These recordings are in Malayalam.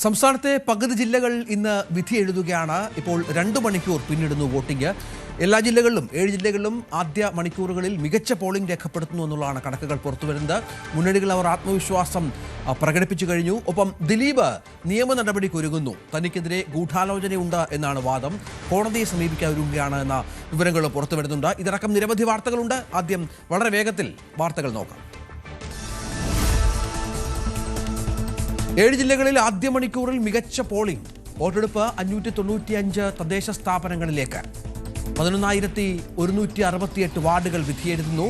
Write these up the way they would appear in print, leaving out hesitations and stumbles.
സംസ്ഥാനത്തെ പകുതി ജില്ലകൾ ഇന്ന് വിധി എഴുതുകയാണ്. ഇപ്പോൾ 2 മണിക്കൂർ പിന്നിടുന്നു വോട്ടിംഗ്. എല്ലാ ജില്ലകളിലും 7 ജില്ലകളിലും ആദ്യ മണിക്കൂറുകളിൽ മികച്ച പോളിംഗ് രേഖപ്പെടുത്തുന്നു എന്നുള്ളതാണ് കണക്കുകൾ പുറത്തുവരുന്നത്. മുന്നണികൾ അവർ ആത്മവിശ്വാസം പ്രകടിപ്പിച്ചു കഴിഞ്ഞു. ഒപ്പം ദിലീപ് നിയമ നടപടിക്ക് ഒരുങ്ങുന്നു. തനിക്കെതിരെ ഗൂഢാലോചനയുണ്ട് എന്നാണ് വാദം. കോടതിയെ സമീപിക്കാൻ ഒരുങ്ങുകയാണ് എന്ന വിവരങ്ങൾ പുറത്തുവരുന്നുണ്ട്. ഇതിനടക്കം നിരവധി വാർത്തകളുണ്ട്. ആദ്യം വളരെ വേഗത്തിൽ വാർത്തകൾ നോക്കാം. 7 ജില്ലകളിൽ ആദ്യ മണിക്കൂറിൽ മികച്ച പോളിംഗ്. വോട്ടെടുപ്പ് 595 തദ്ദേശ സ്ഥാപനങ്ങളിലേക്ക്. 11,168 വാർഡുകൾ വിധിയെഴുതുന്നു.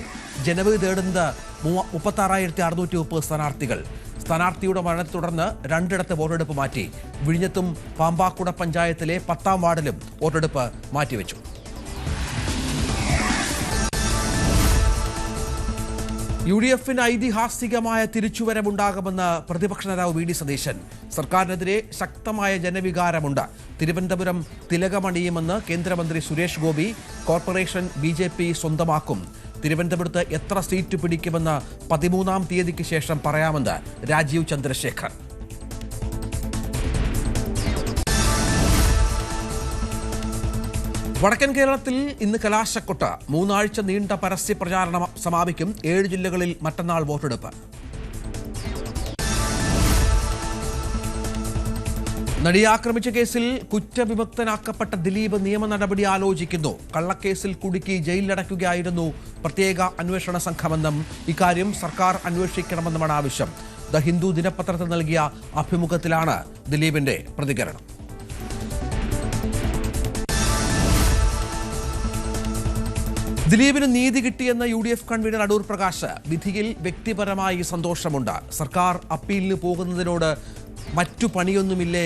ജനവിധി തേടുന്നത് 36,630 സ്ഥാനാർത്ഥികൾ. സ്ഥാനാർത്ഥിയുടെ മരണത്തെ തുടർന്ന് 2 വോട്ടെടുപ്പ് മാറ്റി. വിഴിഞ്ഞത്തും പാമ്പാക്കുട പഞ്ചായത്തിലെ 10ാം വാർഡിലും വോട്ടെടുപ്പ് മാറ്റിവെച്ചു. UDFിന് ഐതിഹാസികമായ തിരിച്ചുവരവുണ്ടാകുമെന്ന് പ്രതിപക്ഷ നേതാവ് വി ഡി സതീശൻ. സർക്കാരിനെതിരെ ശക്തമായ ജനവികാരമുണ്ട്. തിരുവനന്തപുരം തിലകമണിയുമെന്ന് കേന്ദ്രമന്ത്രി സുരേഷ് ഗോപി. കോർപ്പറേഷൻ BJP സ്വന്തമാക്കും. തിരുവനന്തപുരത്ത് എത്ര സീറ്റ് പിടിക്കുമെന്ന് 13ാം തീയതിക്ക് ശേഷം പറയാമെന്ന് രാജീവ് ചന്ദ്രശേഖർ. വടക്കൻ കേരളത്തിൽ ഇന്ന് കലാശക്കൊട്ട്. 3 ആഴ്ച നീണ്ട പരസ്യ പ്രചാരണം സമാപിക്കും. 7 ജില്ലകളിൽ മറ്റന്നാൾ വോട്ടെടുപ്പ്. നടിയെ ആക്രമിച്ച കേസിൽ കുറ്റവിമുക്തനാക്കപ്പെട്ട ദിലീപ് നിയമ നടപടി ആലോചിക്കുന്നു. കള്ളക്കേസിൽ കുടുക്കി ജയിലിലടയ്ക്കുകയായിരുന്നു പ്രത്യേക അന്വേഷണ സംഘമെന്നും ഇക്കാര്യം സർക്കാർ അന്വേഷിക്കണമെന്നുമാണ് ആവശ്യം. ദ ഹിന്ദു ദിനപത്രത്തിൽ നൽകിയ അഭിമുഖത്തിലാണ് ദിലീപിന്റെ പ്രതികരണം. ദിലീപിന് നീതി കിട്ടിയെന്ന UDF കൺവീനർ അടൂർ പ്രകാശ്. വിധിയിൽ വ്യക്തിപരമായി സന്തോഷമുണ്ട്. സർക്കാർ അപ്പീലിന് പോകുന്നതിനോട് മറ്റു പണിയൊന്നുമില്ലേ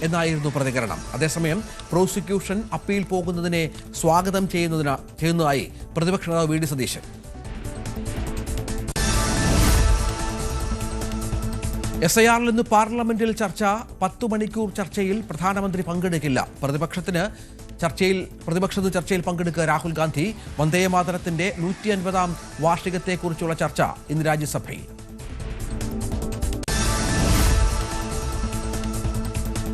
എന്നായിരുന്നു പ്രതികരണം. അതേസമയം പ്രോസിക്യൂഷൻ അപ്പീൽ പോകുന്നതിനെ സ്വാഗതം ചെയ്യുന്നതായി പ്രതിപക്ഷ നേതാവ് വി ഡി സതീശൻ. SIRൽ ഇന്ന് പാർലമെന്റിൽ ചർച്ച. 10 മണിക്കൂർ ചർച്ചയിൽ പ്രധാനമന്ത്രി പങ്കെടുക്കില്ല. പ്രതിപക്ഷത്തിന് ചർച്ചയിൽ പങ്കെടുക്കുക രാഹുൽ ഗാന്ധി. വന്ദേമാതരത്തിന്റെ 150ാം വാർഷികത്തെക്കുറിച്ചുള്ള ചർച്ച ഇന്ന് രാജ്യസഭയിൽ.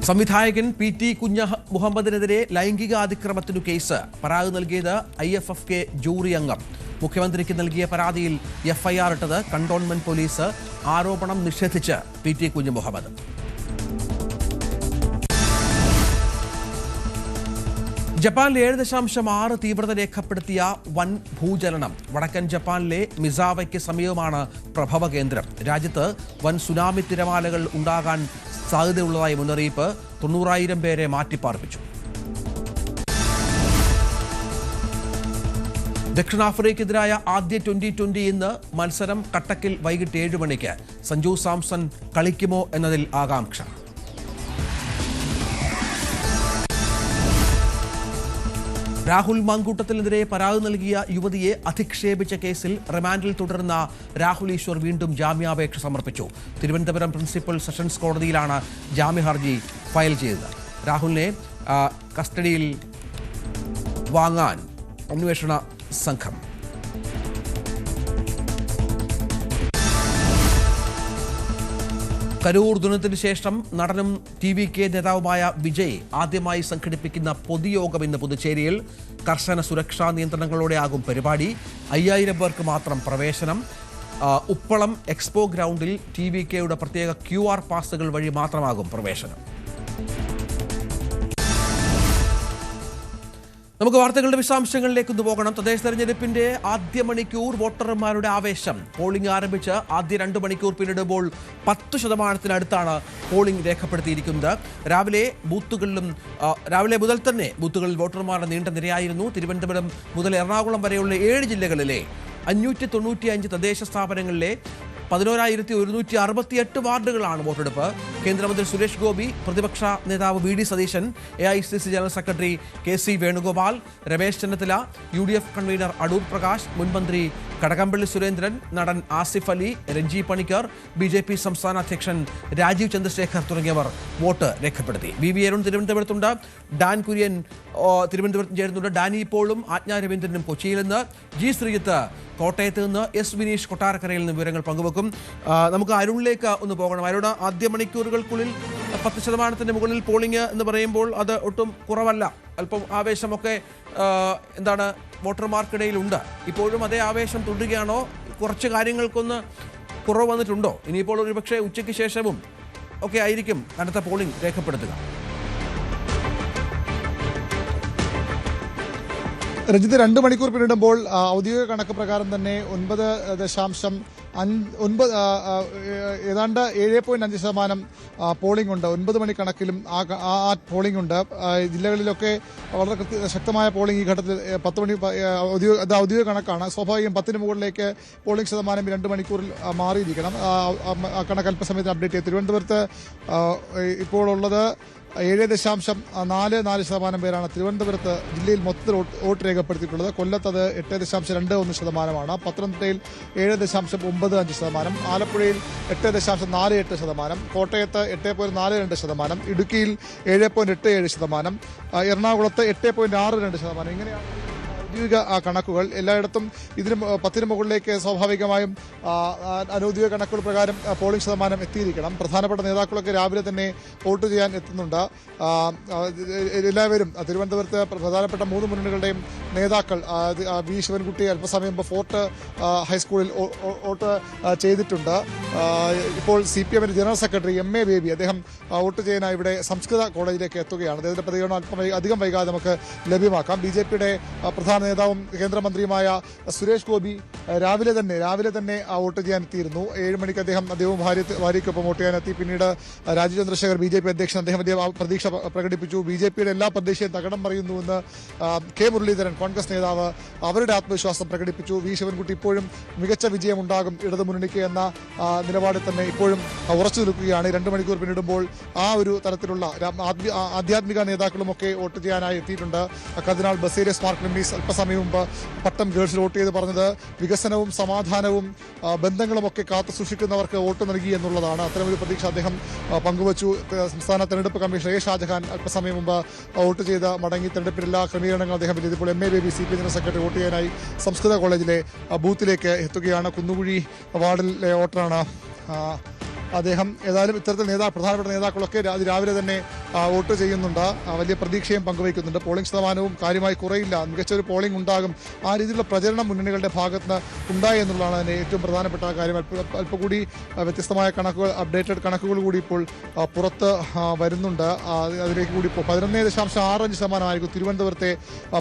സംവിധായകൻ PT കുഞ്ഞുമുഹമ്മദിനെതിരെ ലൈംഗിക അതിക്രമത്തിനു കേസ്. പരാതി നൽകിയത് IFFK ജൂറി അംഗം. മുഖ്യമന്ത്രിക്ക് നൽകിയ പരാതിയിൽ FIR ഇട്ടത് കണ്ടോൺമെന്റ് പോലീസ്. ആരോപണം നിഷേധിച്ച് PT കുഞ്ഞുമുഹമ്മദ്. ജപ്പാനിൽ 7.6 തീവ്രത രേഖപ്പെടുത്തിയ വൻ ഭൂചലനം. വടക്കൻ ജപ്പാനിലെ മിസാവയ്ക്ക് സമീപമാണ് പ്രഭവ കേന്ദ്രം. രാജ്യത്ത് വൻ സുനാമി തിരമാലകൾ ഉണ്ടാകാൻ സാധ്യതയുള്ളതായി മുന്നറിയിപ്പ്. 90,000 പേരെ മാറ്റിപ്പാർപ്പിച്ചു. ദക്ഷിണാഫ്രിക്കയ്ക്കെതിരായ ആദ്യ T20 ഇന്ന് മത്സരം കട്ടക്കിൽ വൈകിട്ട് 7 മണിക്ക്. സഞ്ജു സാംസൺ കളിക്കുമോ എന്നതിൽ ആകാംക്ഷ. രാഹുൽ മാങ്കൂട്ടത്തിനെതിരെ പരാതി നൽകിയ യുവതിയെ അധിക്ഷേപിച്ച കേസിൽ റിമാൻഡിൽ തുടരുന്ന രാഹുൽ ഈശ്വർ വീണ്ടും ജാമ്യാപേക്ഷ സമർപ്പിച്ചു. തിരുവനന്തപുരം പ്രിൻസിപ്പൽ സെഷൻസ് കോടതിയിലാണ് ജാമ്യഹർജി ഫയൽ ചെയ്തത്. രാഹുലിനെ കസ്റ്റഡിയിൽ വാങ്ങാൻ അന്വേഷണ സംഘം. കരൂർ ദുരന്തത്തിന് ശേഷം നടനും TVK നേതാവുമായ വിജയ് ആദ്യമായി സംഘടിപ്പിക്കുന്ന പൊതുയോഗം ഇന്ന് പുതുച്ചേരിയിൽ. കർശന സുരക്ഷാ നിയന്ത്രണങ്ങളോടെ ആകും പരിപാടി. 5,000 പേർക്ക് മാത്രം പ്രവേശനം. ഉപ്പളം എക്സ്പോ ഗ്രൗണ്ടിൽ TVKയുടെ പ്രത്യേക QR പാസുകൾ വഴി മാത്രമാകും പ്രവേശനം. നമുക്ക് വാർത്തകളുടെ വിശദാംശങ്ങളിലേക്ക് പോകണം. തദ്ദേശ തെരഞ്ഞെടുപ്പിന്റെ ആദ്യ മണിക്കൂർ വോട്ടർമാരുടെ ആവേശം. പോളിംഗ് ആരംഭിച്ച് ആദ്യ 2 മണിക്കൂർ പിന്നിടുമ്പോൾ 10% പോളിംഗ് രേഖപ്പെടുത്തിയിരിക്കുന്നത്. രാവിലെ മുതൽ തന്നെ ബൂത്തുകളിൽ വോട്ടർമാരുടെ നീണ്ട നിരയായിരുന്നു. തിരുവനന്തപുരം മുതൽ എറണാകുളം വരെയുള്ള 7 ജില്ലകളിലെ 595 തദ്ദേശ സ്ഥാപനങ്ങളിലെ 11,168 വാർഡുകളാണ് വോട്ടെടുപ്പ്. കേന്ദ്രമന്ത്രി സുരേഷ് ഗോപി, പ്രതിപക്ഷ നേതാവ് V D Satheesan, AICC general secretary KC Venugopal, Ramesh Chennithala, UDF convener Adoor Prakash, മുൻമന്ത്രി കടകംപള്ളി സുരേന്ദ്രൻ, നടൻ ആസിഫ് അലി, രഞ്ജി പണിക്കർ, BJP സംസ്ഥാന അധ്യക്ഷൻ രാജീവ് ചന്ദ്രശേഖർ തുടങ്ങിയവർ വോട്ട് രേഖപ്പെടുത്തി. VV അരുൺ തിരുവനന്തപുരത്തുണ്ട്. ഡാൻ കുര്യൻ തിരുവനന്തപുരത്ത് ചേരുന്നുണ്ട്. ഡാനി ഇപ്പോഴും ആജ്ഞ രവീന്ദ്രനും കൊച്ചിയിൽ നിന്ന്. G ശ്രീജിത്ത് കോട്ടയത്ത് നിന്ന്, S വിനീഷ് കൊട്ടാരക്കരയിൽ നിന്ന് വിവരങ്ങൾ പങ്കുവെക്കും. നമുക്ക് അരുണിലേക്ക് ഒന്ന് പോകണം. അരുൺ, ആദ്യ മണിക്കൂറുകൾക്കുള്ളിൽ 10% മുകളിൽ പോളിംഗ് എന്ന് പറയുമ്പോൾ അത് ഒട്ടും കുറവല്ല. അല്പം ആവേശമൊക്കെ വോട്ടർമാർക്കിടയിലുണ്ട്. ഇപ്പോഴും അതേ ആവേശം തുടരുകയാണോ? കുറച്ച് കാര്യങ്ങൾക്കൊന്ന് കുറവ് വന്നിട്ടുണ്ടോ? ഇനിയിപ്പോൾ ഒരുപക്ഷെ ഉച്ചയ്ക്ക് ശേഷവും ഒക്കെ ആയിരിക്കും കനത്ത പോളിംഗ് രേഖപ്പെടുത്തുക. രഞ്ജിത്ത് 2 മണിക്കൂർ പിന്നിടുമ്പോൾ ഔദ്യോഗിക കണക്ക് പ്രകാരം തന്നെ 7.5% പോളിംഗ് ഉണ്ട്. 9 മണി കണക്കിലും ആ പോളിംഗ് ഉണ്ട്. ജില്ലകളിലൊക്കെ വളരെ ശക്തമായ പോളിംഗ് ഈ ഘട്ടത്തിൽ 10 മണി ഔദ്യോഗിക കണക്കാണ്. സ്വാഭാവികം 10 മുകളിലേക്ക് പോളിംഗ് ശതമാനം 2 മണിക്കൂറിൽ മാറിയിരിക്കണം. കണക്ക് അല്പസമയത്ത് അപ്ഡേറ്റ് ചെയ്യും. തിരുവനന്തപുരത്ത് ഇപ്പോൾ ഉള്ളത് 7.44% പേരാണ് തിരുവനന്തപുരത്ത് ജില്ലയിൽ മൊത്തത്തിൽ വോട്ട് രേഖപ്പെടുത്തിയിട്ടുള്ളത്. കൊല്ലത്ത് അത് 8.21%, പത്തനംതിട്ടയിൽ 7.95%, ആലപ്പുഴയിൽ 8.48%, കോട്ടയത്ത് 8.42%, ഇടുക്കിയിൽ 7.87%, എറണാകുളത്ത് 8.62%. ഇങ്ങനെയാണ് ഔദ്യോഗിക കണക്കുകൾ. എല്ലായിടത്തും ഇതിന് 10 മുകളിലേക്ക് സ്വാഭാവികമായും അനൗദ്യോഗിക കണക്കുകൾ പ്രകാരം പോളിംഗ് ശതമാനം എത്തിയിരിക്കണം. പ്രധാനപ്പെട്ട നേതാക്കളൊക്കെ രാവിലെ തന്നെ വോട്ട് ചെയ്യാൻ എത്തുന്നുണ്ട്. എല്ലാവരും തിരുവനന്തപുരത്ത് പ്രധാനപ്പെട്ട 3 മുന്നണികളുടെയും നേതാക്കൾ വി ശിവൻകുട്ടി അല്പസമയം മുമ്പ് ഫോർട്ട് ഹൈസ്കൂളിൽ വോട്ട് ചെയ്തിട്ടുണ്ട്. ഇപ്പോൾ CPM general secretary MA baby അദ്ദേഹം വോട്ട് ചെയ്യാനായി ഇവിടെ സംസ്കൃത കോളേജിലേക്ക് എത്തുകയാണ്. അദ്ദേഹത്തിന്റെ പ്രതികരണം അധികം വൈകാതെ നമുക്ക് ലഭ്യമാക്കാം. BJPയുടെ പ്രധാന നേതാവും കേന്ദ്രമന്ത്രിയുമായ സുരേഷ് ഗോപി രാവിലെ തന്നെ വോട്ട് ചെയ്യാൻ എത്തിയിരുന്നു. 7 മണിക്ക് അദ്ദേഹവും ഭാര്യയ്ക്കൊപ്പം വോട്ട് ചെയ്യാനെത്തി. പിന്നീട് രാജീവ് ചന്ദ്രശേഖർ BJP അധ്യക്ഷൻ അദ്ദേഹം വലിയ പ്രതീക്ഷ പ്രകടിപ്പിച്ചു. BJPയുടെ എല്ലാ പ്രതീക്ഷയും തകിടം മറിയുന്നുവെന്ന് K മുരളീധരൻ കോൺഗ്രസ് നേതാവ് അവരുടെ ആത്മവിശ്വാസം പ്രകടിപ്പിച്ചു. വി ശിവൻകുട്ടി ഇപ്പോഴും മികച്ച വിജയമുണ്ടാകും ഇടതുമുന്നണിക്ക് എന്ന നിലപാടിൽ തന്നെ ഇപ്പോഴും ഉറച്ചു നിൽക്കുകയാണ്. 2 മണിക്കൂർ പിന്നിടുമ്പോൾ ആ ഒരു തരത്തിലുള്ള ആധ്യാത്മിക നേതാക്കളുമൊക്കെ വോട്ട് ചെയ്യാനായി എത്തിയിട്ടുണ്ട്. കർദിനാൾ ബസേലിയസ് മാർ ക്ലിമ്മീസ് അല്പസമയം മുമ്പ് പട്ടം ഗേൾസിൽ വോട്ട് ചെയ്ത് പറഞ്ഞത് വികസനവും സമാധാനവും ബന്ധങ്ങളും ഒക്കെ കാത്തു സൂക്ഷിക്കുന്നവർക്ക് വോട്ട് നൽകി എന്നുള്ളതാണ്. അത്തരമൊരു പ്രതീക്ഷ അദ്ദേഹം പങ്കുവച്ചു. സംസ്ഥാന തെരഞ്ഞെടുപ്പ് കമ്മീഷണർ A ഷാജഹാൻ അല്പസമയം മുമ്പ് വോട്ട് ചെയ്ത് മടങ്ങി. തെരഞ്ഞെടുപ്പിൽ എല്ലാ ക്രമീകരണങ്ങളും അദ്ദേഹം ചെയ്തപ്പോൾ MA baby CPM general secretary vote ചെയ്യാനായി സംസ്കൃത കോളേജിലെ ബൂത്തിലേക്ക് എത്തുകയാണ്. കുന്നുകുഴി വാർഡിലെ വോട്ടറാണ് അദ്ദേഹം. ഏതായാലും ഇത്തരത്തിൽ പ്രധാനപ്പെട്ട നേതാക്കളൊക്കെ രാവിലെ തന്നെ വോട്ട് ചെയ്യുന്നുണ്ട്. വലിയ പ്രതീക്ഷയും പങ്കുവയ്ക്കുന്നുണ്ട്. പോളിംഗ് ശതമാനവും കാര്യമായി കുറയില്ല, മികച്ചൊരു പോളിംഗ് ഉണ്ടാകും, ആ രീതിയിലുള്ള പ്രചരണം മുന്നണികളുടെ ഭാഗത്ത് നിന്ന് ഉണ്ടായി എന്നുള്ളതാണ് അതിൻ്റെ ഏറ്റവും പ്രധാനപ്പെട്ട കാര്യം. അല്പം കൂടി വ്യത്യസ്തമായ അപ്ഡേറ്റഡ് കണക്കുകൾ കൂടി ഇപ്പോൾ പുറത്ത് വരുന്നുണ്ട്. അതിലേക്ക് കൂടി ഇപ്പോൾ 11.65% തിരുവനന്തപുരത്തെ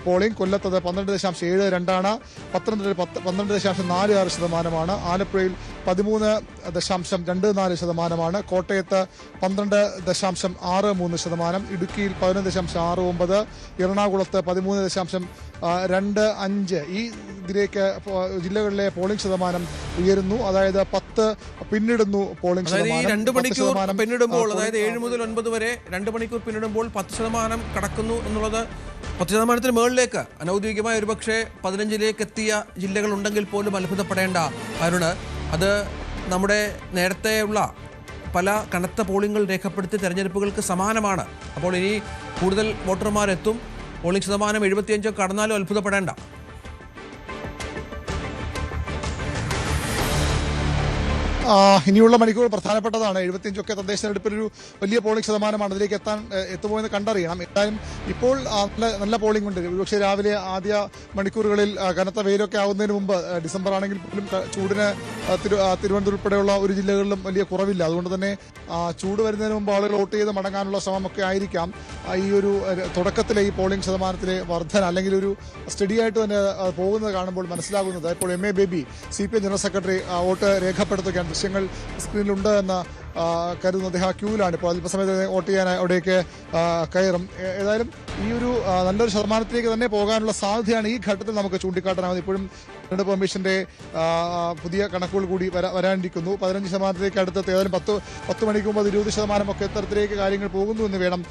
പോളിംഗ്. കൊല്ലത്തത് 12.72%, പത്തനംതിട്ടയിൽ 12.46%, ആലപ്പുഴയിൽ 13.24%, കോട്ടയത്ത് 12.63%, ഇടുക്കിയിൽ 11.69%, എറണാകുളത്ത് 13.25%. ഈ ഇതിലേക്ക് ജില്ലകളിലെ പോളിംഗ് ശതമാനം ഉയരുന്നു. അതായത് 10 പിന്നിടുന്നു പോളിംഗ് ശതമാനം. 2 മണിക്കൂർ പിന്നിടുമ്പോൾ, അതായത് 7 മുതൽ 9 വരെ 2 മണിക്കൂർ പിന്നിടുമ്പോൾ 10% കടക്കുന്നു എന്നുള്ളത് 10%-ന് മുകളിലേക്ക് അനൗദ്യോഗികമായി ഒരുപക്ഷെ 15-ലേക്ക് എത്തിയ ജില്ലകളുണ്ടെങ്കിൽ പോലും അത്ഭുതപ്പെടേണ്ട അരുണ്. അത് നമ്മുടെ നേരത്തെയുള്ള പല കനത്ത പോളിംഗുകൾ രേഖപ്പെടുത്തിയ തെരഞ്ഞെടുപ്പുകൾക്ക് സമാനമാണ്. അപ്പോൾ ഇനി കൂടുതൽ വോട്ടർമാരെത്തും. പോളിംഗ് ശതമാനം 75 കടന്നാലും അത്ഭുതപ്പെടേണ്ട. ഇനിയുള്ള മണിക്കൂർ പ്രധാനപ്പെട്ടതാണ്. 75 തദ്ദേശ തെരഞ്ഞെടുപ്പിലൊരു വലിയ പോളിംഗ് ശതമാനമാണ്. അതിലേക്ക് എത്തുമോ എന്ന് കണ്ടറിയണം. എന്തായാലും ഇപ്പോൾ നല്ല പോളിംഗ് ഉണ്ട്. ഒരുപക്ഷെ രാവിലെ ആദ്യ മണിക്കൂറുകളിൽ കനത്ത വെയിലൊക്കെ ആവുന്നതിന് മുമ്പ്, ഡിസംബർ ആണെങ്കിൽ പോലും ചൂടിന് തിരുവനന്തപുരം ഉൾപ്പെടെയുള്ള ഒരു ജില്ലകളിലും വലിയ കുറവില്ല. അതുകൊണ്ട് തന്നെ ചൂട് വരുന്നതിന് മുമ്പ് ആളുകൾ വോട്ട് ചെയ്ത് മടങ്ങാനുള്ള ശ്രമമൊക്കെ ആയിരിക്കാം ഈ ഒരു തുടക്കത്തിലെ ഈ പോളിംഗ് ശതമാനത്തിലെ വർധന, അല്ലെങ്കിൽ ഒരു സ്റ്റഡി ആയിട്ട് തന്നെ പോകുന്നത് കാണുമ്പോൾ മനസ്സിലാകുന്നത്. ഇപ്പോൾ MA baby CPM general secretary vote രേഖപ്പെടുത്തുകയാണ്. ദൃശ്യങ്ങൾ സ്ക്രീനിലുണ്ട് എന്ന് കരുതുന്നു. അദ്ദേഹം ക്യൂവിലാണ്. ഇപ്പോൾ അല്പസമയത്ത് വോട്ട് ചെയ്യാൻ അവിടേക്ക് കയറും. ഏതായാലും ഈ ഒരു നല്ലൊരു ശതമാനത്തിലേക്ക് തന്നെ പോകാനുള്ള സാധ്യതയാണ് ഈ ഘട്ടത്തിൽ നമുക്ക് ചൂണ്ടിക്കാട്ടാനാവുന്നത്. ഇപ്പോഴും തെരഞ്ഞെടുപ്പ് കമ്മീഷന്റെ പുതിയ കണക്കുകൾ കൂടി വരാനിരിക്കുന്നു. 15% അടുത്ത് ഏതായാലും 10 മണിക്ക് മുമ്പ് 20% ഒക്കെ ഇത്തരത്തിലേക്ക് കാര്യങ്ങൾ പോകുന്നു എന്ന് വേണം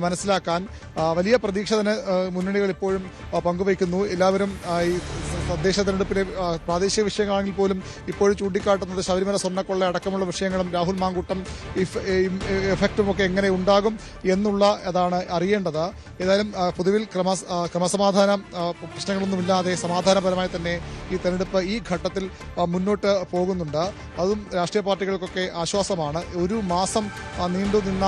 മനസ്സിലാക്കാൻ. വലിയ പ്രതീക്ഷ തന്നെ മുന്നണികൾ ഇപ്പോഴും പങ്കുവയ്ക്കുന്നു. എല്ലാവരും ഈ തദ്ദേശ തെരഞ്ഞെടുപ്പിലെ പ്രാദേശിക വിഷയങ്ങളാണെങ്കിൽ പോലും ഇപ്പോഴും ചൂണ്ടിക്കാട്ടുന്നത് ശബരിമല സ്വർണ്ണക്കൊള്ള അടക്കമുള്ള വിഷയങ്ങളും രാഹുൽ മാങ്കൂട്ടം എഫക്റ്റും ഒക്കെ എങ്ങനെ ഉണ്ടാകും എന്നുള്ള അതാണ് അറിയേണ്ടത്. ഏതായാലും പൊതുവിൽ ക്രമസമാധാന പ്രശ്നങ്ങളൊന്നുമില്ലാതെ സമാധാനപരമായി തന്നെ ഈ തെരഞ്ഞെടുപ്പ് ഈ ഘട്ടത്തിൽ മുന്നോട്ട് പോകുന്നുണ്ട്. അതും രാഷ്ട്രീയ പാർട്ടികൾക്കൊക്കെ ആശ്വാസമാണ്. ഒരു മാസം നീണ്ടു നിന്ന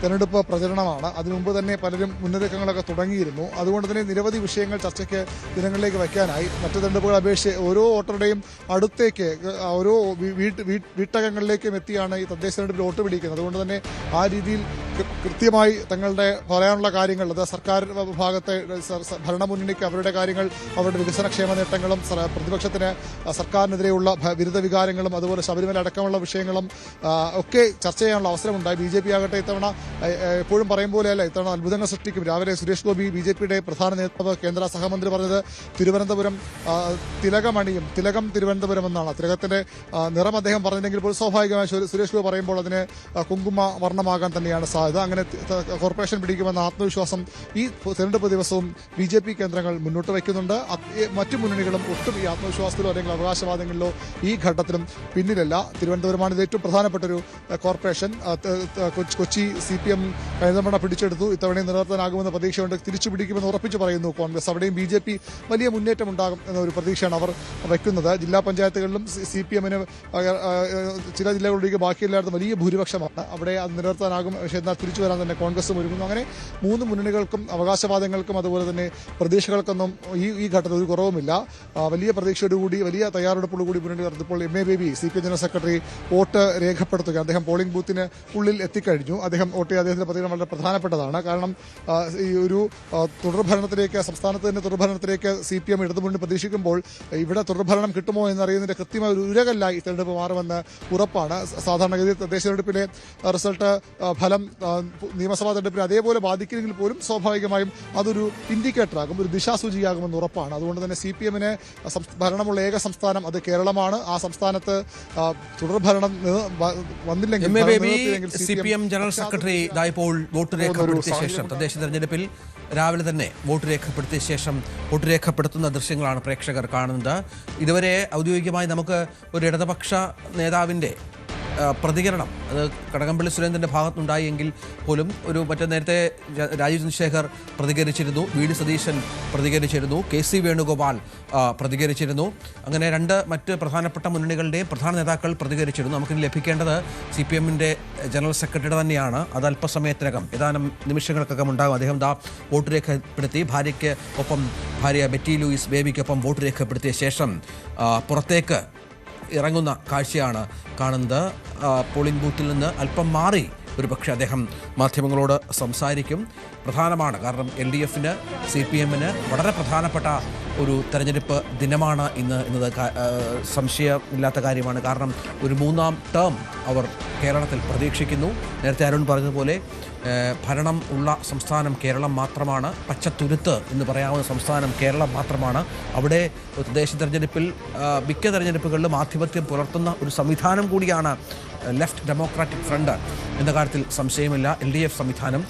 തെരഞ്ഞെടുപ്പ് പ്രചരണമാണ്. അതിനു മുമ്പ് തന്നെ പലരും മുന്നൊരുക്കങ്ങളൊക്കെ തുടങ്ങിയിരുന്നു. അതുകൊണ്ട് തന്നെ നിരവധി വിഷയങ്ങൾ ചർച്ചയ്ക്ക് ദിനങ്ങളിലേക്ക് വയ്ക്കാനായി. മറ്റ് തെരഞ്ഞെടുപ്പുകളെ അപേക്ഷിച്ച് ഓരോ വോട്ടറുടെയും അടുത്തേക്ക് ഓരോ വീട്ടകങ്ങളിലേക്കും എത്തിയാണ് ഈ തദ്ദേശ തെരഞ്ഞെടുപ്പിൽ വോട്ട് പിടിക്കുന്നത്. അതുകൊണ്ട് തന്നെ ആ രീതിയിൽ കൃത്യമായി തങ്ങളുടെ പറയാനുള്ള കാര്യങ്ങൾ, അത് സർക്കാർ ഭാഗത്തെ ഭരണമുന്നണിക്ക് അവരുടെ കാര്യങ്ങൾ, അവരുടെ വികസനക്ഷേമ നേട്ടങ്ങളും പ്രതിപക്ഷത്തിന് സർക്കാരിനെതിരെയുള്ള വിരുദ്ധ വികാരങ്ങളും അതുപോലെ ശബരിമല അടക്കമുള്ള വിഷയങ്ങളും ഒക്കെ ചർച്ച ചെയ്യാനുള്ള അവസരമുണ്ടായി. BJP ആകട്ടെ ഇത്തവണ എപ്പോഴും പറയും പോലെയല്ല, ഇത്തവണ അത്ഭുതങ്ങൾ സൃഷ്ടിക്കും. രാവിലെ സുരേഷ് ഗോപി BJPയുടെ പ്രധാന നേതാവ് കേന്ദ്ര സഹമന്ത്രി പറഞ്ഞത് തിരുവനന്തപുരം തിലകം തിരുവനന്തപുരം എന്നാണ്. തിലകത്തിന്റെ നിറം അദ്ദേഹം പറഞ്ഞില്ലെങ്കിൽ പോലും സ്വാഭാവികമായി സുരേഷ് ഗോപി പറയുമ്പോൾ അതിന് കുങ്കുമ വർണ്ണമാകാൻ തന്നെയാണ് സാധ്യത. അങ്ങനെ കോർപ്പറേഷൻ പിടിക്കുമെന്ന ആത്മവിശ്വാസം ഈ തെരഞ്ഞെടുപ്പ് ദിവസവും BJP കേന്ദ്രങ്ങൾ മുന്നോട്ട് വയ്ക്കുന്നുണ്ട്. മറ്റു മുന്നണികളും ഒട്ടും ഈ ആത്മവിശ്വാസത്തിലോ അല്ലെങ്കിൽ അവകാശവാദങ്ങളിലോ ഈ ഘട്ടത്തിലും പിന്നിലല്ല. തിരുവനന്തപുരമാണ് ഇത് ഏറ്റവും പ്രധാനപ്പെട്ട ഒരു കോർപ്പറേഷൻ. കൊച്ചി CPM കഴിഞ്ഞ തവണ പിടിച്ചെടുത്തു. ഇത്തവണയും നിലനിർത്താനാകുമെന്ന പ്രതീക്ഷയുണ്ട്. തിരിച്ചു പിടിക്കുമെന്ന് ഉറപ്പിച്ചു പറയുന്നു കോൺഗ്രസ്. അവിടെയും BJP വലിയ മുന്നേറ്റം ഉണ്ടാകും എന്നൊരു പ്രതീക്ഷയാണ് അവർ വയ്ക്കുന്നത്. ജില്ലാ പഞ്ചായത്തുകളിലും CPMന് ചില ജില്ലകളിലേക്ക് ബാക്കിയെല്ലായിടത്തും വലിയ ഭൂരിപക്ഷമാണ്. അവിടെ അത് നിലനിർത്താനാകും. പക്ഷേ എന്നാൽ തിരിച്ചു വരാൻ തന്നെ കോൺഗ്രസും ഒരുങ്ങുന്നു. അങ്ങനെ മൂന്ന് മുന്നണികൾക്കും അവകാശവാദങ്ങൾക്കും അതുപോലെ തന്നെ പ്രതീക്ഷകൾക്കൊന്നും ഈ ഘട്ടത്തിൽ ഒരു കുറവുമില്ല. വലിയ പ്രതീക്ഷയോടുകൂടി വലിയ തയ്യാറെടുപ്പോടുകൂടി മുന്നണി നടന്നപ്പോൾ MA baby CPM general secretary vote രേഖപ്പെടുത്തുക. അദ്ദേഹം പോളിംഗ് ബൂത്തിന് ഉള്ളിൽ എത്തിക്കഴിഞ്ഞു. അദ്ദേഹം വോട്ട് ചെയ്ത അദ്ദേഹത്തിന്റെ പ്രതികരണം വളരെ പ്രധാനപ്പെട്ടതാണ്. കാരണം ഈ ഒരു സംസ്ഥാനത്ത് തന്നെ തുടർഭരണത്തിലേക്ക് CPM ഇടതുമുന്നണി പ്രതീക്ഷിക്കുമ്പോൾ ഇവിടെ തുടർഭരണം കിട്ടുമോ എന്നറിയുന്നതിന്റെ കൃത്യമായ ഒരു ഉരകല്ലായി തെരഞ്ഞെടുപ്പ് മാറുമെന്ന് ഉറപ്പാണ്. സാധാരണഗതിയിൽ തദ്ദേശ തെരഞ്ഞെടുപ്പിലെ റിസൾട്ട് ഫലം നിയമസഭാ തെരഞ്ഞെടുപ്പിനെ അതേപോലെ ബാധിക്കുമെങ്കിൽ പോലും സ്വാഭാവികമായും അതൊരു ഇൻഡിക്കേറ്ററാകും, ഒരു ദിശാസൂചിയാകുമെന്ന് ഉറപ്പാണ്. അതുകൊണ്ട് തന്നെ CPMന് ഭരണമുള്ള ഏക സംസ്ഥാനം അത് കേരളമാണ്. ആ സംസ്ഥാനത്ത് തുടർഭരണം വന്നില്ലെങ്കിൽ CPM ജനറൽ സെക്രട്ടറി ഇപ്പോൾ വോട്ട് രേഖപ്പെടുത്തിയ ശേഷം തദ്ദേശ തെരഞ്ഞെടുപ്പിൽ രാവിലെ തന്നെ വോട്ട് രേഖപ്പെടുത്തിയ ശേഷം വോട്ട് രേഖപ്പെടുത്തുന്ന ദൃശ്യങ്ങളാണ് പ്രേക്ഷകർ കാണുന്നത്. ഇതുവരെ ഔദ്യോഗികമായി നമുക്ക് ഒരു ഇടതുപക്ഷ നേതാവിൻ്റെ പ്രതികരണം അത് കടകംപള്ളി സുരേന്ദ്രൻ്റെ ഭാഗത്തുനിന്നുണ്ടായി എങ്കിൽ പോലും മറ്റേ നേരത്തെ രാജീവ് ചന്ദ്രശേഖർ പ്രതികരിച്ചിരുന്നു, VD സതീശൻ പ്രതികരിച്ചിരുന്നു, KC വേണുഗോപാൽ പ്രതികരിച്ചിരുന്നു. അങ്ങനെ മറ്റ് പ്രധാനപ്പെട്ട മുന്നണികളുടെ പ്രധാന നേതാക്കൾ പ്രതികരിച്ചിരുന്നു. നമുക്കിനി ലഭിക്കേണ്ടത് CPMൻ്റെ ജനറൽ സെക്രട്ടറിയുടെ തന്നെയാണ്. അത് അല്പസമയത്തിനകം ഏതാനും നിമിഷങ്ങൾക്കകം ഉണ്ടാകും. അദ്ദേഹം വോട്ട് രേഖപ്പെടുത്തി ഭാര്യ ബെറ്റി ലൂയിസ് ബേബിക്കൊപ്പം വോട്ട് രേഖപ്പെടുത്തിയ ശേഷം പുറത്തേക്ക് ഇറങ്ങുന്ന കാഴ്ചയാണ് കാണുന്നത്. പോളിംഗ് ബൂത്തിൽ നിന്ന് അല്പം മാറി ഒരുപക്ഷെ അദ്ദേഹം മാധ്യമങ്ങളോട് സംസാരിക്കും. പ്രധാനമാണ്, കാരണം LDFന് CPMന് വളരെ പ്രധാനപ്പെട്ട ഒരു തെരഞ്ഞെടുപ്പ് ദിനമാണ് എന്നത് സംശയമില്ലാത്ത കാര്യമാണ്. കാരണം ഒരു 3ാം ടേം അവർ കേരളത്തിൽ പ്രതീക്ഷിക്കുന്നു. നേരത്തെ അരുൺ പറഞ്ഞതുപോലെ ഭരണം ഉള്ള സംസ്ഥാനം കേരളം മാത്രമാണ്. പച്ചത്തുരുത്ത് എന്ന് പറയാവുന്ന സംസ്ഥാനം കേരളം മാത്രമാണ്. അവിടെ തദ്ദേശ തെരഞ്ഞെടുപ്പിൽ മിക്ക തെരഞ്ഞെടുപ്പുകളിലും ആധിപത്യം പുലർത്തുന്ന ഒരു സംവിധാനം കൂടിയാണ് ലെഫ്റ്റ് ഡെമോക്രാറ്റിക് ഫ്രണ്ട് എന്ന കാര്യത്തിൽ സംശയമില്ല. LDF സംവിധാനം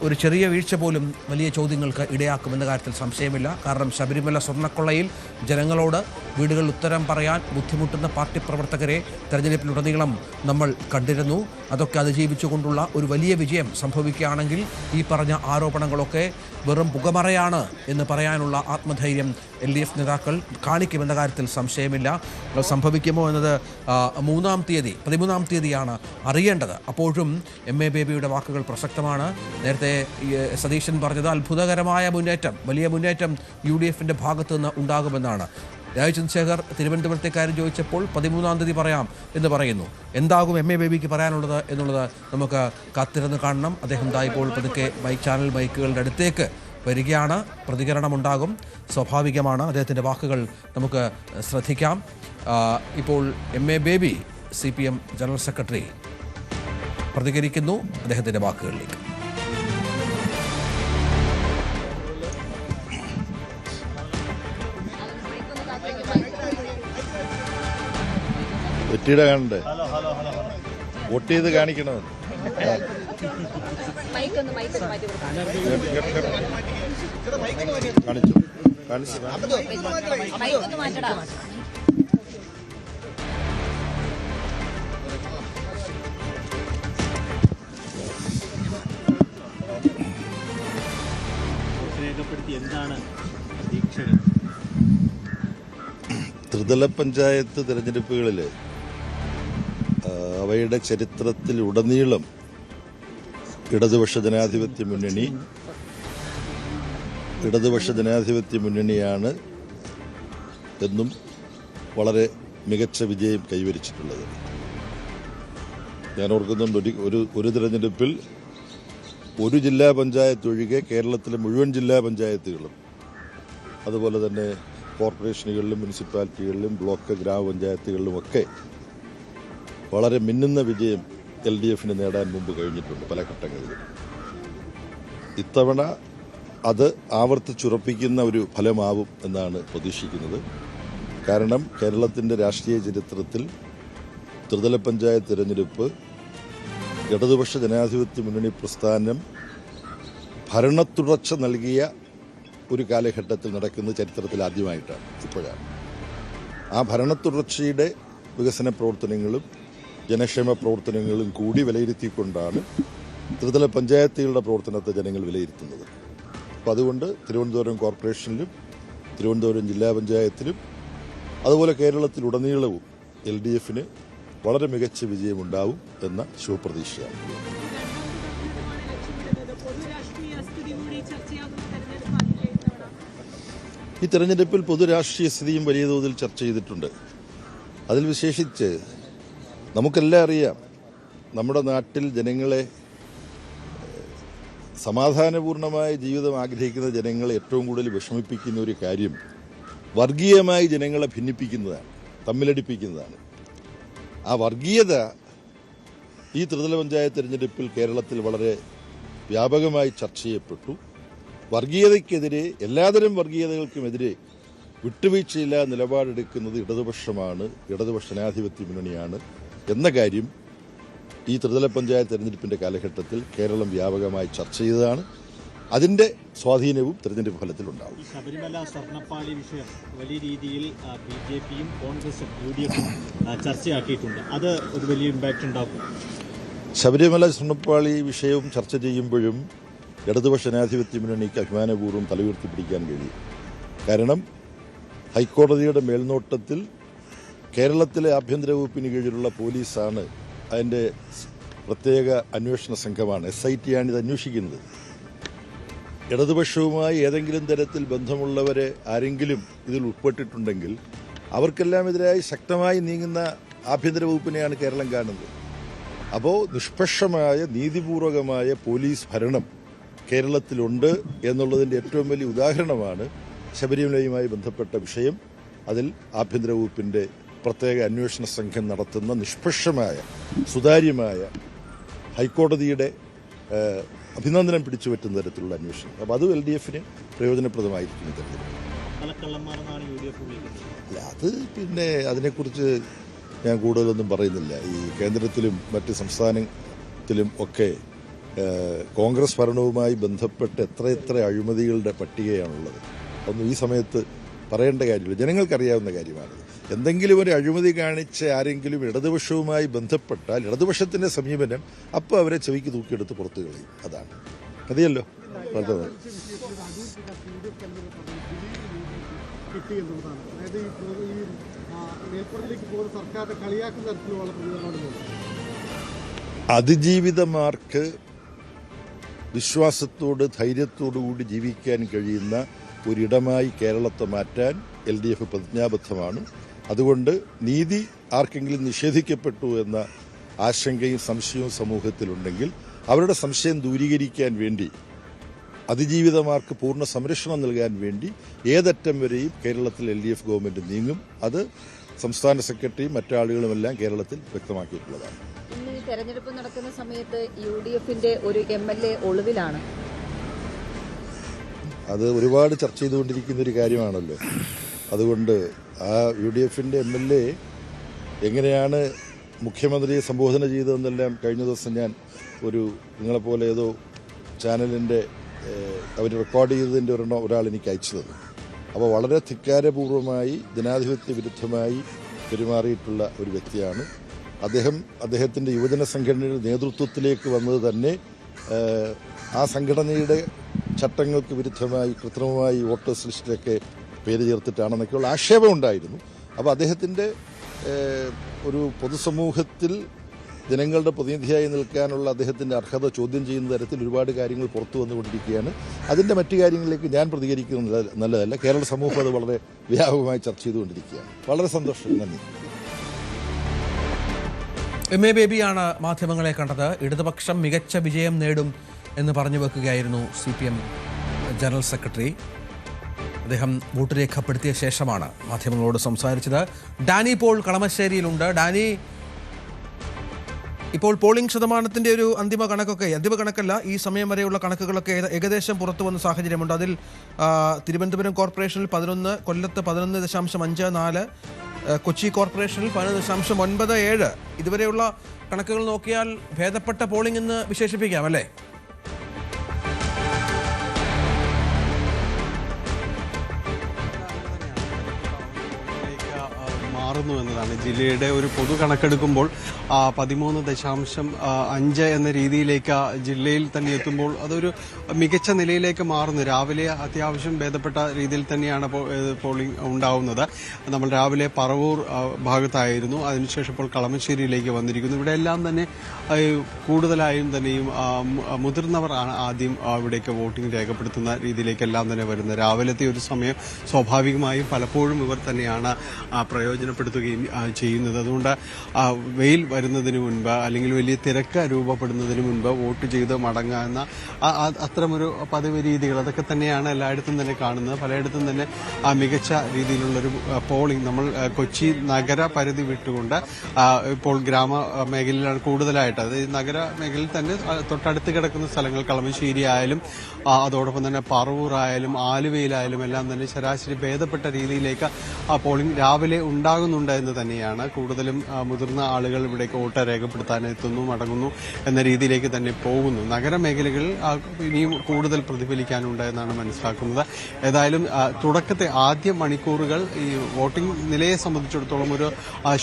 ഒരു ചെറിയ വീഴ്ച പോലും വലിയ ചോദ്യങ്ങൾക്ക് ഇടയാക്കുമെന്ന കാര്യത്തിൽ സംശയമില്ല. കാരണം ശബരിമല സ്വർണ്ണക്കൊള്ളയിൽ ജനങ്ങളോട് വീടുകളിൽ ഉത്തരം പറയാൻ ബുദ്ധിമുട്ടുന്ന പാർട്ടി പ്രവർത്തകരെ തെരഞ്ഞെടുപ്പിലുടനീളം നമ്മൾ കണ്ടിരുന്നു. അതൊക്കെ അതിജീവിച്ചുകൊണ്ടുള്ള ഒരു വലിയ വിജയം സംഭവിക്കുകയാണെങ്കിൽ ഈ പറഞ്ഞ ആരോപണങ്ങളൊക്കെ വെറും പുകമറയാണ് എന്ന് പറയാനുള്ള ആത്മധൈര്യം LDF നേതാക്കൾ കാണിക്കുമെന്ന കാര്യത്തിൽ സംശയമില്ല. സംഭവിക്കുമോ എന്നത് 13-ാം തീയതിയാണ് അറിയേണ്ടത്. അപ്പോഴും MA ബേബിയുടെ വാക്കുകൾ പ്രസക്തമാണ്. നേരത്തെ സതീശൻ പറഞ്ഞത് അത്ഭുതകരമായ മുന്നേറ്റം, വലിയ മുന്നേറ്റം UDFൻ്റെ ഭാഗത്തു നിന്ന് ഉണ്ടാകുമെന്നാണ്. രാജീവ് ചന്ദ്രശേഖർ തിരുവനന്തപുരത്തെ കാര്യം ചോദിച്ചപ്പോൾ 13-ാം തീയതി പറയാം എന്ന് പറയുന്നു. എന്താകും MA ബേബിക്ക് പറയാനുള്ളത് എന്നുള്ളത് നമുക്ക് കാത്തിരുന്ന് കാണണം. അദ്ദേഹം ഇപ്പോൾ പതുക്കെ ചാനൽ മൈക്കുകളുടെ അടുത്തേക്ക് വരികയാണ്. പ്രതികരണമുണ്ടാകും, സ്വാഭാവികമാണ്. അദ്ദേഹത്തിൻ്റെ വാക്കുകൾ നമുക്ക് ശ്രദ്ധിക്കാം. ഇപ്പോൾ MA baby CPM general secretary പ്രതികരിക്കുന്നു അദ്ദേഹത്തിൻ്റെ വാക്കുകളിലേക്ക്. വെറ്റിയുടെ കാണണ്ടേ, വോട്ട് ചെയ്ത് കാണിക്കണത്. കാണിച്ചു ത്രിതല പഞ്ചായത്ത് തിരഞ്ഞെടുപ്പുകളിൽ അവയുടെ ചരിത്രത്തിൽ ഉടനീളം ഇടതുപക്ഷ ജനാധിപത്യ മുന്നണിയാണ് എന്നും വളരെ മികച്ച വിജയം കൈവരിച്ചിട്ടുള്ളത്. ഞാൻ ഓർക്കുന്നുണ്ട് ഒരു തിരഞ്ഞെടുപ്പിൽ ഒരു ജില്ലാ പഞ്ചായത്ത് ഒഴികെ കേരളത്തിലെ മുഴുവൻ ജില്ലാ പഞ്ചായത്തുകളും അതുപോലെ തന്നെ കോർപ്പറേഷനുകളിലും മുനിസിപ്പാലിറ്റികളിലും ബ്ലോക്ക് ഗ്രാമപഞ്ചായത്തുകളിലുമൊക്കെ വളരെ മിന്നുന്ന വിജയം LDF നേടാൻ മുമ്പ് കഴിഞ്ഞിട്ടുണ്ട് പല ഘട്ടങ്ങളിലും. ഇത്തവണ അത് ആവർത്തിച്ചുറപ്പിക്കുന്ന ഒരു ഫലമാവും എന്നാണ് പ്രതീക്ഷിക്കുന്നത്. കാരണം കേരളത്തിൻ്റെ രാഷ്ട്രീയ ചരിത്രത്തിൽ ത്രിതല പഞ്ചായത്ത് തിരഞ്ഞെടുപ്പ് ഇടതുപക്ഷ ജനാധിപത്യ മുന്നണി പ്രസ്ഥാനം ഭരണത്തുടർച്ച നൽകിയ ഒരു കാലഘട്ടത്തിൽ നടക്കുന്ന ചരിത്രത്തിൽ ആദ്യമായിട്ടാണ് ഇപ്പോഴാണ്. ആ ഭരണത്തുടർച്ചയുടെ വികസന പ്രവർത്തനങ്ങളും ജനക്ഷേമ പ്രവർത്തനങ്ങളും കൂടി വിലയിരുത്തിക്കൊണ്ടാണ് ത്രിതല പഞ്ചായത്തുകളുടെ പ്രവർത്തനത്തെ ജനങ്ങൾ വിലയിരുത്തുന്നത്. അപ്പം അതുകൊണ്ട് തിരുവനന്തപുരം കോർപ്പറേഷനിലും തിരുവനന്തപുരം ജില്ലാ പഞ്ചായത്തിലും അതുപോലെ കേരളത്തിലുടനീളവും LDF വളരെ മികച്ച വിജയമുണ്ടാവും എന്ന ശുഭപ്രതീക്ഷയാണ്. ഈ തെരഞ്ഞെടുപ്പിൽ പൊതുരാഷ്ട്രീയ സ്ഥിതിയും വലിയ തോതിൽ ചർച്ച ചെയ്തിട്ടുണ്ട്. അതിൽ വിശേഷിച്ച് നമുക്കെല്ലാം അറിയാം, നമ്മുടെ നാട്ടിൽ ജനങ്ങളെ സമാധാനപൂർണമായ ജീവിതം ആഗ്രഹിക്കുന്ന ജനങ്ങളെ ഏറ്റവും കൂടുതൽ വിഷമിപ്പിക്കുന്ന ഒരു കാര്യം വർഗീയമായി ജനങ്ങളെ ഭിന്നിപ്പിക്കുന്നതാണ്, തമ്മിലടിപ്പിക്കുന്നതാണ്. ആ വർഗീയത ഈ ത്രിതല പഞ്ചായത്ത് തെരഞ്ഞെടുപ്പിൽ കേരളത്തിൽ വളരെ വ്യാപകമായി ചർച്ച ചെയ്യപ്പെട്ടു. വർഗീയതയ്ക്കെതിരെ, എല്ലാതരം വർഗീയതകൾക്കുമെതിരെ വിട്ടുവീഴ്ചയില്ല നിലപാടെടുക്കുന്നത് ഇടതുപക്ഷമാണ്, ഇടതുപക്ഷ ജനാധിപത്യ മുന്നണിയാണ് എന്ന കാര്യം ഈ ത്രിതല പഞ്ചായത്ത് തെരഞ്ഞെടുപ്പിന്റെ കാലഘട്ടത്തിൽ കേരളം വ്യാപകമായി ചർച്ച ചെയ്തതാണ്. അതിന്റെ സ്വാധീനവും തെരഞ്ഞെടുപ്പ് ഫലത്തിലുണ്ടാവും. ശബരിമല സ്വർണ്ണപ്പാളി വിഷയം വലിയ രീതിയിൽ BJPയും കോൺഗ്രസും UDFും ചർച്ചയാക്കിയിട്ടുണ്ട്. അത് ഒരു വലിയ ഇമ്പാക്ട് ഉണ്ടാക്കും. ശബരിമല സ്വർണ്ണപ്പാളി വിഷയവും ചർച്ച ചെയ്യുമ്പോഴും ഇടതുപക്ഷ ജനാധിപത്യ മുന്നണിക്ക് അഭിമാനപൂർവ്വം തലയുയർത്തി പിടിക്കാൻ കഴിയും. കാരണം ഹൈക്കോടതിയുടെ മേൽനോട്ടത്തിൽ കേരളത്തിലെ ആഭ്യന്തര വകുപ്പിന് കീഴിലുള്ള പോലീസാണ്, അതിൻ്റെ പ്രത്യേക അന്വേഷണ സംഘമാണ്, SIT ആണ് ഇത് അന്വേഷിക്കുന്നത്. ഇടതുപക്ഷവുമായി ഏതെങ്കിലും തരത്തിൽ ബന്ധമുള്ളവരെ ആരെങ്കിലും ഇതിൽ ഉൾപ്പെട്ടിട്ടുണ്ടെങ്കിൽ അവർക്കെല്ലാം എതിരായി ശക്തമായി നീങ്ങുന്ന ആഭ്യന്തര വകുപ്പിനെയാണ് കേരളം കാണുന്നത്. അപ്പോൾ നിഷ്പക്ഷമായ നീതിപൂർവകമായ പോലീസ് ഭരണം കേരളത്തിലുണ്ട് എന്നുള്ളതിൻ്റെ ഏറ്റവും വലിയ ഉദാഹരണമാണ് ശബരിമലയുമായി ബന്ധപ്പെട്ട വിഷയം. അതിൽ ആഭ്യന്തര വകുപ്പിൻ്റെ പ്രത്യേക അന്വേഷണ സംഘം നടത്തുന്ന നിഷ്പക്ഷമായ സുതാര്യമായ ഹൈക്കോടതിയുടെ അഭിനന്ദനം പിടിച്ചു പറ്റുന്ന തരത്തിലുള്ള അന്വേഷണം. അപ്പോൾ അത് LDF പ്രയോജനപ്രദമായിരിക്കും തെരഞ്ഞെടുപ്പ്. അല്ല, അത് പിന്നെ അതിനെക്കുറിച്ച് ഞാൻ കൂടുതലൊന്നും പറയുന്നില്ല. ഈ കേന്ദ്രത്തിലും മറ്റ് സംസ്ഥാനത്തിലും ഒക്കെ കോൺഗ്രസ് ഭരണവുമായി ബന്ധപ്പെട്ട് എത്ര അഴിമതികളുടെ പട്ടികയാണുള്ളത്. അതൊന്നും ഈ സമയത്ത് പറയേണ്ട കാര്യമില്ല, ജനങ്ങൾക്കറിയാവുന്ന കാര്യമാണ്. എന്തെങ്കിലും ഒരു അഴിമതി കാണിച്ച ആരെങ്കിലും ഇടതുപക്ഷവുമായി ബന്ധപ്പെട്ടാൽ ഇടതുപക്ഷത്തിന്റെ സമീപനം അപ്പോൾ അവരെ ചെവിക്ക് തൂക്കിയെടുത്ത് പുറത്തു കളയും. അതാണ് മതിയല്ലോ. അതിജീവിതമാർക്ക് വിശ്വാസത്തോട് ധൈര്യത്തോടു കൂടി ജീവിക്കാൻ കഴിയുന്ന ഒരിടമായി കേരളത്തെ മാറ്റാൻ LDF പ്രതിജ്ഞാബദ്ധമാണ്. അതുകൊണ്ട് നീതി ആർക്കെങ്കിലും നിഷേധിക്കപ്പെട്ടു എന്ന ആശങ്കയും സംശയവും സമൂഹത്തിലുണ്ടെങ്കിൽ അവരുടെ സംശയം ദൂരീകരിക്കാൻ വേണ്ടി, അതിജീവിതമാർക്ക് പൂർണ്ണ സംരക്ഷണം നൽകാൻ വേണ്ടി ഏതറ്റം വരെയും കേരളത്തിൽ LDF ഗവൺമെന്റ് നീങ്ങും. അത് സംസ്ഥാന സെക്രട്ടറിയും മറ്റാളുകളുമെല്ലാം കേരളത്തിൽ വ്യക്തമാക്കിയിട്ടുള്ളതാണ്. ഇന്ന് ഈ തെരഞ്ഞെടുപ്പ് നടക്കുന്ന സമയത്ത് UDFന്റെ ഒരു MLA ഒളിവിലാണ്. അത് ഒരുപാട് ചർച്ച ചെയ്തുകൊണ്ടിരിക്കുന്ന ഒരു കാര്യമാണല്ലോ. അതുകൊണ്ട് ആ UDFന്റെ MLA എങ്ങനെയാണ് മുഖ്യമന്ത്രിയെ സംബോധന ചെയ്തതെന്നെല്ലാം കഴിഞ്ഞ ദിവസം ഞാൻ നിങ്ങളെപ്പോലെ ഏതോ ചാനലിൻ്റെ അവർ റെക്കോർഡ് ചെയ്തതിൻ്റെ ഒരാൾ എനിക്ക് അയച്ചു തന്നു. അപ്പോൾ വളരെ ധിക്കാരപൂർവമായി ജനാധിപത്യ വിരുദ്ധമായി പെരുമാറിയിട്ടുള്ള ഒരു വ്യക്തിയാണ് അദ്ദേഹത്തിൻ്റെ യുവജന സംഘടനയുടെ നേതൃത്വത്തിലേക്ക് വന്നത് തന്നെ ആ സംഘടനയുടെ ചട്ടങ്ങൾക്ക് വിരുദ്ധമായി കൃത്രിമമായി വോട്ടേഴ്സ് ലിസ്റ്റിലൊക്കെ പേര് ചേർത്തിട്ടാണെന്നൊക്കെയുള്ള ആക്ഷേപം ഉണ്ടായിരുന്നു. അപ്പോൾ അദ്ദേഹത്തിൻ്റെ ഒരു പൊതുസമൂഹത്തിൽ ജനങ്ങളുടെ പ്രതിനിധിയായി നിൽക്കാനുള്ള അദ്ദേഹത്തിൻ്റെ അർഹത ചോദ്യം ചെയ്യുന്ന തരത്തിൽ ഒരുപാട് കാര്യങ്ങൾ പുറത്തു വന്നുകൊണ്ടിരിക്കുകയാണ്. അതിൻ്റെ മറ്റു കാര്യങ്ങളിലേക്ക് ഞാൻ പ്രതികരിക്കുന്നത് നല്ലതല്ല. കേരള സമൂഹം അത് വളരെ വ്യാപകമായി ചർച്ച ചെയ്തുകൊണ്ടിരിക്കുകയാണ്. വളരെ സന്തോഷം. നന്ദി. MA ബേബിയാണ് മാധ്യമങ്ങളെ കണ്ടത്. ഇടതുപക്ഷം മികച്ച വിജയം നേടും എന്ന് പറഞ്ഞു വെക്കുകയായിരുന്നു CPM ജനറൽ സെക്രട്ടറി. അദ്ദേഹം വോട്ട് രേഖപ്പെടുത്തിയ ശേഷമാണ് മാധ്യമങ്ങളോട് സംസാരിച്ചത്. ഡാനി പോൾ കളമശ്ശേരിയിലുണ്ട്. ഡാനി, ഇപ്പോൾ പോളിംഗ് ശതമാനത്തിൻ്റെ ഒരു അന്തിമ കണക്കല്ല, ഈ സമയം വരെയുള്ള കണക്കുകളൊക്കെ ഏകദേശം പുറത്തു വന്ന സാഹചര്യമുണ്ട്. അതിൽ തിരുവനന്തപുരം കോർപ്പറേഷനിൽ 11, കൊല്ലത്ത് 11.54, കൊച്ചി കോർപ്പറേഷനിൽ 11.97. ഇതുവരെയുള്ള കണക്കുകൾ നോക്കിയാൽ ഭേദപ്പെട്ട പോളിംഗ് എന്ന് വിശേഷിപ്പിക്കാം അല്ലേ? മാറുന്നു എന്നതാണ്. ജില്ലയുടെ ഒരു പൊതു കണക്കെടുക്കുമ്പോൾ 13.5 എന്ന രീതിയിലേക്ക് ജില്ലയിൽ തന്നെ എത്തുമ്പോൾ അതൊരു മികച്ച നിലയിലേക്ക് മാറുന്നു. രാവിലെ അത്യാവശ്യം ഭേദപ്പെട്ട രീതിയിൽ തന്നെയാണ് പോളിംഗ് ഉണ്ടാവുന്നത്. നമ്മൾ രാവിലെ പറവൂർ ഭാഗത്തായിരുന്നു, അതിനുശേഷം ഇപ്പോൾ കളമശ്ശേരിയിലേക്ക് വന്നിരിക്കുന്നു. ഇവിടെ എല്ലാം തന്നെ കൂടുതലായും തന്നെയും മുതിർന്നവർ ആണ് ആദ്യം ഇവിടേക്ക് വോട്ടിംഗ് രേഖപ്പെടുത്തുന്ന രീതിയിലേക്കെല്ലാം തന്നെ വരുന്നത്. രാവിലത്തെ ഒരു സമയം സ്വാഭാവികമായും പലപ്പോഴും ഇവർ തന്നെയാണ് പ്രയോജനപ്പെടുത്തുകയും ചെയ്യുന്നത്. അതുകൊണ്ട് വെയിൽ വരുന്നതിന് മുൻപ് അല്ലെങ്കിൽ വലിയ തിരക്ക് രൂപപ്പെടുന്നതിന് മുൻപ് വോട്ട് ചെയ്ത് മടങ്ങുന്ന അത്തരമൊരു പതിവ് രീതികൾ അതൊക്കെ തന്നെയാണ് എല്ലായിടത്തും തന്നെ കാണുന്നത്. പലയിടത്തും തന്നെ മികച്ച രീതിയിലുള്ളൊരു പോളിംഗ് നമ്മൾ കൊച്ചി നഗര പരിധി വിട്ടുകൊണ്ട് ഇപ്പോൾ ഗ്രാമ മേഖലയിലാണ് കൂടുതലായിട്ട്, അതായത് നഗര മേഖലയിൽ തന്നെ തൊട്ടടുത്ത് കിടക്കുന്ന സ്ഥലങ്ങൾ കളമശ്ശേരി ആയാലും അതോടൊപ്പം തന്നെ പറവൂർ ആയാലും ആലുവയിലായാലും എല്ലാം തന്നെ ശരാശരി ഭേദപ്പെട്ട രീതിയിലേക്ക് പോളിംഗ് രാവിലെ ഉണ്ടാകുന്നുണ്ട് എന്ന് തന്നെയാണ്. കൂടുതലും മുതിർന്ന ആളുകൾ ഇവിടേക്ക് വോട്ട് രേഖപ്പെടുത്താൻ എത്തുന്നു, മടങ്ങുന്നു എന്ന രീതിയിലേക്ക് തന്നെ പോകുന്നു. നഗരമേഖലകളിൽ ഇനിയും കൂടുതൽ പ്രതിഫലിക്കാനുണ്ട് എന്നാണ് മനസ്സിലാക്കുന്നത്. ഏതായാലും തുടക്കത്തെ ആദ്യ മണിക്കൂറുകൾ ഈ വോട്ടിംഗ് നിലയെ സംബന്ധിച്ചിടത്തോളം ഒരു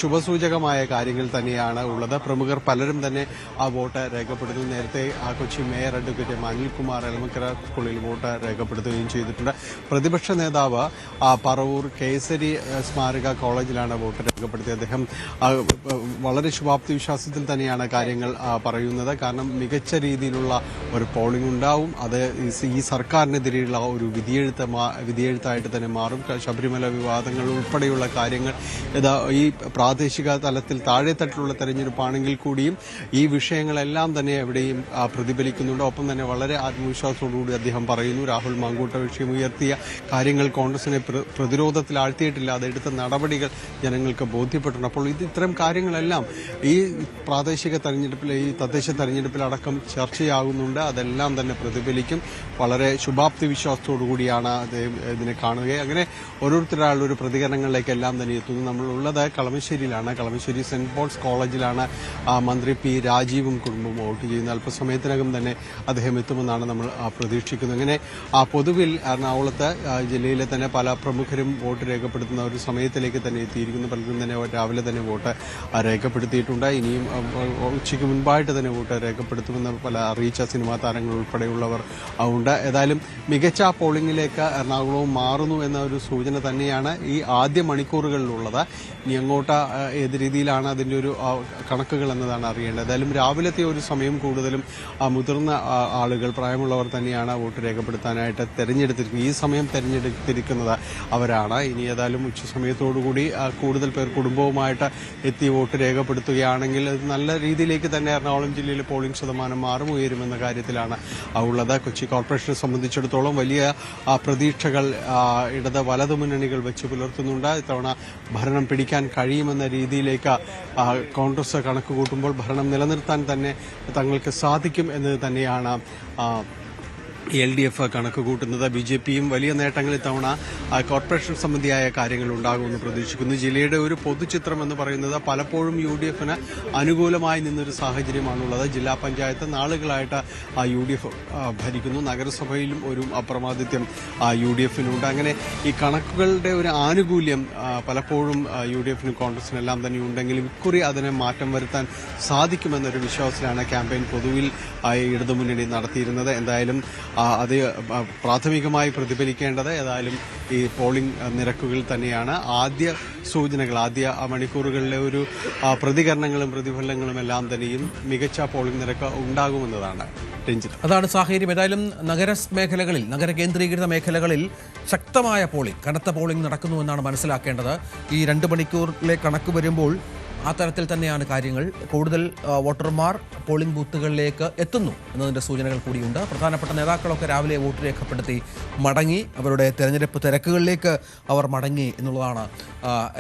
ശുഭസൂചകമായ കാര്യങ്ങൾ തന്നെയാണ് ഉള്ളത്. പ്രമുഖർ പലരും തന്നെ ആ വോട്ട് രേഖപ്പെടുത്തുന്നു. നേരത്തെ കൊച്ചി മേയർ അഡ്വക്കേറ്റ് അനിൽകുമാർ എളമക്കര സ്കൂളിൽ വോട്ട് രേഖപ്പെടുത്തുകയും ചെയ്തിട്ടുണ്ട്. പ്രതിപക്ഷ നേതാവ് പറവൂർ കേസരി സ്മാരക കോളേജിലാണ് വോട്ട് രേഖപ്പെടുത്തിയത്. അദ്ദേഹം വളരെ ശുഭാപ്തി വിശ്വാസത്തിൽ തന്നെയാണ് കാര്യങ്ങൾ പറയുന്നത്. കാരണം മികച്ച രീതിയിലുള്ള ഒരു പോളിംഗ് ഉണ്ടാവും. അത് ഈ സർക്കാരിനെതിരെയുള്ള ഒരു വിധിയെഴുത്തായിട്ട് തന്നെ മാറും. ശബരിമല വിവാദങ്ങൾ ഉൾപ്പെടെയുള്ള കാര്യങ്ങൾ ഈ പ്രാദേശിക തലത്തിൽ താഴെത്തട്ടിലുള്ള തെരഞ്ഞെടുപ്പാണെങ്കിൽ കൂടിയും ഈ വിഷയങ്ങളെല്ലാം തന്നെ എവിടെയും പ്രതിഫലിക്കുന്നുണ്ട്. ഒപ്പം തന്നെ വളരെ ആത്മവിശ്വാസത്തോടുകൂടി അദ്ദേഹം പറയുന്നു, രാഹുൽ മാങ്കൂട്ട വിഷയം ഉയർത്തിയ കാര്യങ്ങൾ കോൺഗ്രസിനെ പ്രതിരോധത്തിൽ ആഴ്ത്തിയിട്ടില്ല, അതെടുത്ത നടപടികൾ ജനങ്ങൾക്ക് ബോധ്യപ്പെട്ടിട്ടുണ്ട്. അപ്പോൾ ഇത്തരം കാര്യങ്ങളെല്ലാം ഈ പ്രാദേശിക തെരഞ്ഞെടുപ്പിൽ, ഈ തദ്ദേശ തെരഞ്ഞെടുപ്പിലടക്കം ചർച്ചയാകുന്നുണ്ട്. അതെല്ലാം തന്നെ പ്രതിഫലിക്കും. വളരെ ശുഭാപ്തി വിശ്വാസത്തോടു കൂടിയാണ് ഇതിനെ കാണുക. അങ്ങനെ ഓരോരുത്തരാളുടെ ഒരു പ്രതികരണങ്ങളിലേക്കെല്ലാം തന്നെ എത്തുന്നു. നമ്മളുള്ളത് കളമശ്ശേരിയിലാണ്. കളമശ്ശേരി സെന്റ് പോൾസ് കോളേജിലാണ് മന്ത്രി P. രാജീവും കുടുംബവും വോട്ട് ചെയ്യുന്നത്. അല്പസമയത്തിനകം തന്നെ അദ്ദേഹം എത്തുമെന്നാണ് നമ്മൾ പ്രതീക്ഷിക്കുന്നത്. അങ്ങനെ പൊതുവിൽ എറണാകുളത്ത് ജില്ലയിലെ തന്നെ പല പ്രമുഖരും വോട്ട് രേഖപ്പെടുത്തുന്ന ഒരു സമയത്തിലേക്ക് തന്നെ എത്തിയിരിക്കുന്നു. പലരും തന്നെ രാവിലെ തന്നെ വോട്ട് രേഖപ്പെടുത്തിയിട്ടുണ്ട്. ഇനിയും ഉച്ചയ്ക്ക് മുൻപായിട്ട് തന്നെ വോട്ട് രേഖപ്പെടുത്തുമെന്ന് പല അറിയിച്ച സിനിമാ താരങ്ങൾ ഉൾപ്പെടെയുള്ളവർ ഉണ്ട്. ഏതായാലും മികച്ച പോളിംഗിലേക്ക് എറണാകുളവും മാറുന്നു എന്ന ഒരു സൂചന തന്നെയാണ് ഈ ആദ്യ മണിക്കൂറുകളിലുള്ളത്. ഇനി അങ്ങോട്ട് ഏത് രീതിയിലാണ് അതിൻ്റെ ഒരു കണക്കുകൾ എന്നതാണ് അറിയേണ്ടത്. ഏതായാലും രാവിലത്തെ ഒരു സമയം കൂടുതലും മുതിർന്ന ആളുകൾ, പ്രായമുള്ളവർ തന്നെയാണ് വോട്ട് രേഖപ്പെടുത്താനായിട്ട് തെരഞ്ഞെടുത്തിരിക്കുന്നത്. ഈ സമയം തെരഞ്ഞെടുത്തിരിക്കുന്നത് അവരാണ്. ഇനി ഏതായാലും ഉച്ചസമയത്തോടുകൂടി കൂടുതൽ പേർ കുടുംബവുമായിട്ട് എത്തി വോട്ട് രേഖപ്പെടുത്തുകയാണെങ്കിൽ അത് നല്ല രീതിയിലേക്ക് തന്നെ എറണാകുളം ജില്ലയിലെ പോളിംഗ് ശതമാനം ഉയരുമെന്ന കാര്യത്തിലാണ് ഉള്ളത്. കൊച്ചി കോർപ്പറേഷനെ സംബന്ധിച്ചിടത്തോളം വലിയ പ്രതീക്ഷകൾ ഇടത് വലതു മുന്നണികൾ വെച്ച് പുലർത്തുന്നുണ്ട്. ഇത്തവണ ഭരണം പിടിക്കാൻ കഴിയുമെന്ന രീതിയിലേക്ക് കോൺഗ്രസ് കണക്ക് കൂട്ടുമ്പോൾ ഭരണം നിലനിർത്താൻ തന്നെ തങ്ങൾക്ക് സാധിക്കും എന്ന് തന്നെയാണ് LDF കണക്ക് കൂട്ടുന്നത്. BJPയും വലിയ നേട്ടങ്ങൾ ഇത്തവണ കോർപ്പറേഷൻ സംബന്ധിയായ കാര്യങ്ങൾ ഉണ്ടാകുമെന്ന് പ്രതീക്ഷിക്കുന്നു. ജില്ലയുടെ ഒരു പൊതുചിത്രം എന്ന് പറയുന്നത് പലപ്പോഴും UDFന് അനുകൂലമായി നിന്നൊരു സാഹചര്യമാണുള്ളത്. ജില്ലാ പഞ്ചായത്ത് നാളുകളായിട്ട് UDF ഭരിക്കുന്നു. നഗരസഭയിലും ഒരു അപ്രമാദിത്യം UDFനുണ്ട്. അങ്ങനെ ഈ കണക്കുകളുടെ ഒരു ആനുകൂല്യം പലപ്പോഴും UDFനും കോൺഗ്രസിനെല്ലാം തന്നെ ഉണ്ടെങ്കിലും ഇക്കുറി അതിനെ മാറ്റം വരുത്താൻ സാധിക്കുമെന്നൊരു വിശ്വാസത്തിലാണ് ക്യാമ്പയിൻ പൊതുവിൽ ഇടതുമുന്നണി നടത്തിയിരുന്നത്. എന്തായാലും അത് പ്രാഥമികമായി പ്രതിഫലിക്കേണ്ടത് ഏതായാലും ഈ പോളിംഗ് നിരക്കുകൾ തന്നെയാണ്. ആദ്യ സൂചനകൾ, ആദ്യ മണിക്കൂറുകളിലെ ഒരു പ്രതികരണങ്ങളും പ്രതിഫലനങ്ങളും എല്ലാം തന്നെയും മികച്ച പോളിംഗ് നിരക്ക് ഉണ്ടാകുമെന്നതാണ് രഞ്ജിത്ത്. അതാണ് സാഹചര്യം. ഏതായാലും നഗരമേഖലകളിൽ, നഗര കേന്ദ്രീകൃത മേഖലകളിൽ ശക്തമായ പോളിംഗ്, കനത്ത പോളിംഗ് നടക്കുന്നുവെന്നാണ് മനസ്സിലാക്കേണ്ടത്. ഈ 2 മണിക്കൂറിലെ കണക്ക് വരുമ്പോൾ ആ തരത്തിൽ തന്നെയാണ് കാര്യങ്ങൾ. കൂടുതൽ വോട്ടർമാർ പോളിംഗ് ബൂത്തുകളിലേക്ക് എത്തുന്നു എന്നതിൻ്റെ സൂചനകൾ കൂടിയുണ്ട്. പ്രധാനപ്പെട്ട നേതാക്കളൊക്കെ രാവിലെ വോട്ട് രേഖപ്പെടുത്തി മടങ്ങി, അവരുടെ തെരഞ്ഞെടുപ്പ് തിരക്കുകളിലേക്ക് അവർ മടങ്ങി എന്നുള്ളതാണ്